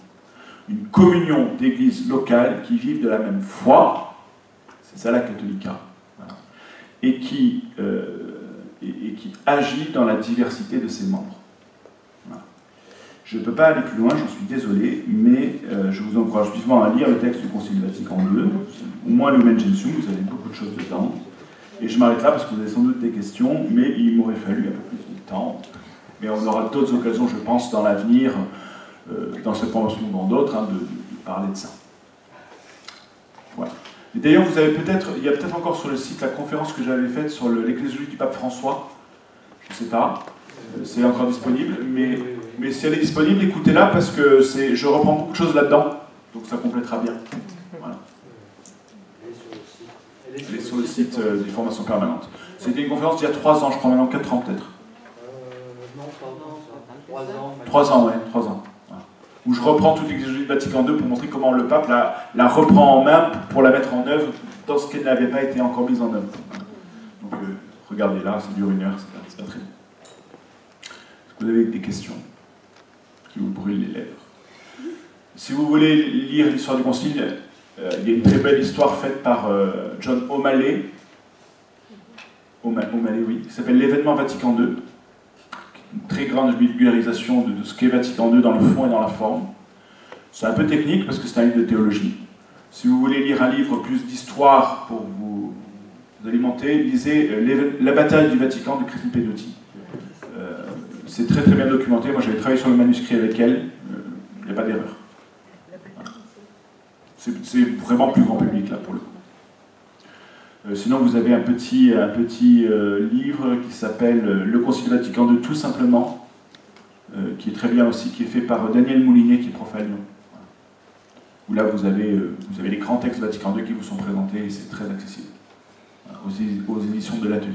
une communion d'églises locales qui vivent de la même foi, c'est ça la catholica, voilà, et qui agit dans la diversité de ses membres. Voilà. Je ne peux pas aller plus loin, j'en suis désolé, mais je vous encourage vivement à lire le texte du Concile Vatican II, au moins le Lumen Gentium, vous avez beaucoup de choses dedans. Et je m'arrête là parce que vous avez sans doute des questions, mais il m'aurait fallu un peu plus de temps. Mais on aura d'autres occasions, je pense, dans l'avenir, dans cette formation ou dans d'autres, de parler de ça. Voilà. Et d'ailleurs, il y a peut-être encore sur le site la conférence que j'avais faite sur l'ecclésiologie du pape François. Je ne sais pas, c'est encore disponible, mais si elle est disponible, écoutez-la parce que je reprends beaucoup de choses là-dedans, donc ça complétera bien. Voilà. Elle est sur le site des formations permanentes. C'était une conférence il y a 3 ans, je crois, maintenant 4 ans peut-être. Non, 3 ans. 3 ans, ouais, 3 ans. Voilà. Où je reprends toute l'exégèse de Vatican II pour montrer comment le pape la reprend en main pour la mettre en œuvre dans ce qu'elle n'avait pas été encore mise en œuvre. Donc regardez là, ça dure 1 heure, c'est pas très long. Est-ce que vous avez des questions qui vous brûlent les lèvres? Si vous voulez lire l'histoire du Concile, il y a une très belle histoire faite par John O'Malley, oui, qui s'appelle L'événement Vatican II, une très grande vulgarisation de ce qu'est Vatican II dans le fond et dans la forme. C'est un peu technique parce que c'est un livre de théologie. Si vous voulez lire un livre plus d'histoire pour vous alimenter, lisez La bataille du Vatican de Christine Pedotti. C'est très très bien documenté. Moi j'avais travaillé sur le manuscrit avec elle, il n'y a pas d'erreur. C'est vraiment plus grand public là pour le coup. Sinon vous avez un petit livre qui s'appelle Le Concile Vatican II tout simplement, qui est très bien aussi, qui est fait par Daniel Moulinet qui est prof à Lyon. Où là vous avez les grands textes Vatican II qui vous sont présentés et c'est très accessible aux éditions de l'Atelier.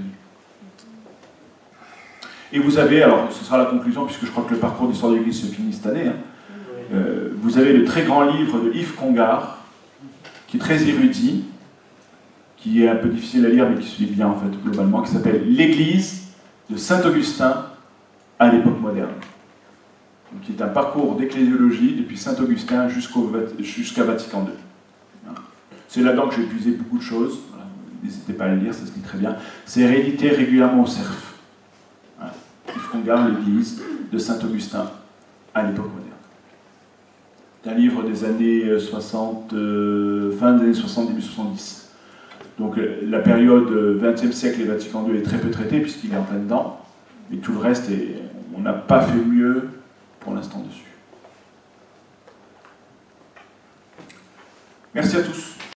Et vous avez, alors ce sera la conclusion, puisque je crois que le parcours d'histoire de l'Église se finit cette année, vous avez le très grand livre de Yves Congar, qui est très érudit, qui est un peu difficile à lire, mais qui se lit bien en fait, globalement, qui s'appelle «L'Église de Saint-Augustin à l'époque moderne», donc, qui est un parcours d'ecclésiologie depuis Saint-Augustin jusqu'à Vatican II. Voilà. C'est là-dedans que j'ai épuisé beaucoup de choses. Voilà. N'hésitez pas à le lire, ça se lit très bien. C'est réédité régulièrement au Cerf. Voilà. Yves Congar, l'Église de Saint-Augustin à l'époque moderne. C'est un livre des années 60, fin des années 60, début 70. Donc la période 20e siècle et Vatican II est très peu traitée puisqu'il est en plein dedans, mais tout le reste, on n'a pas fait mieux pour l'instant dessus. Merci à tous.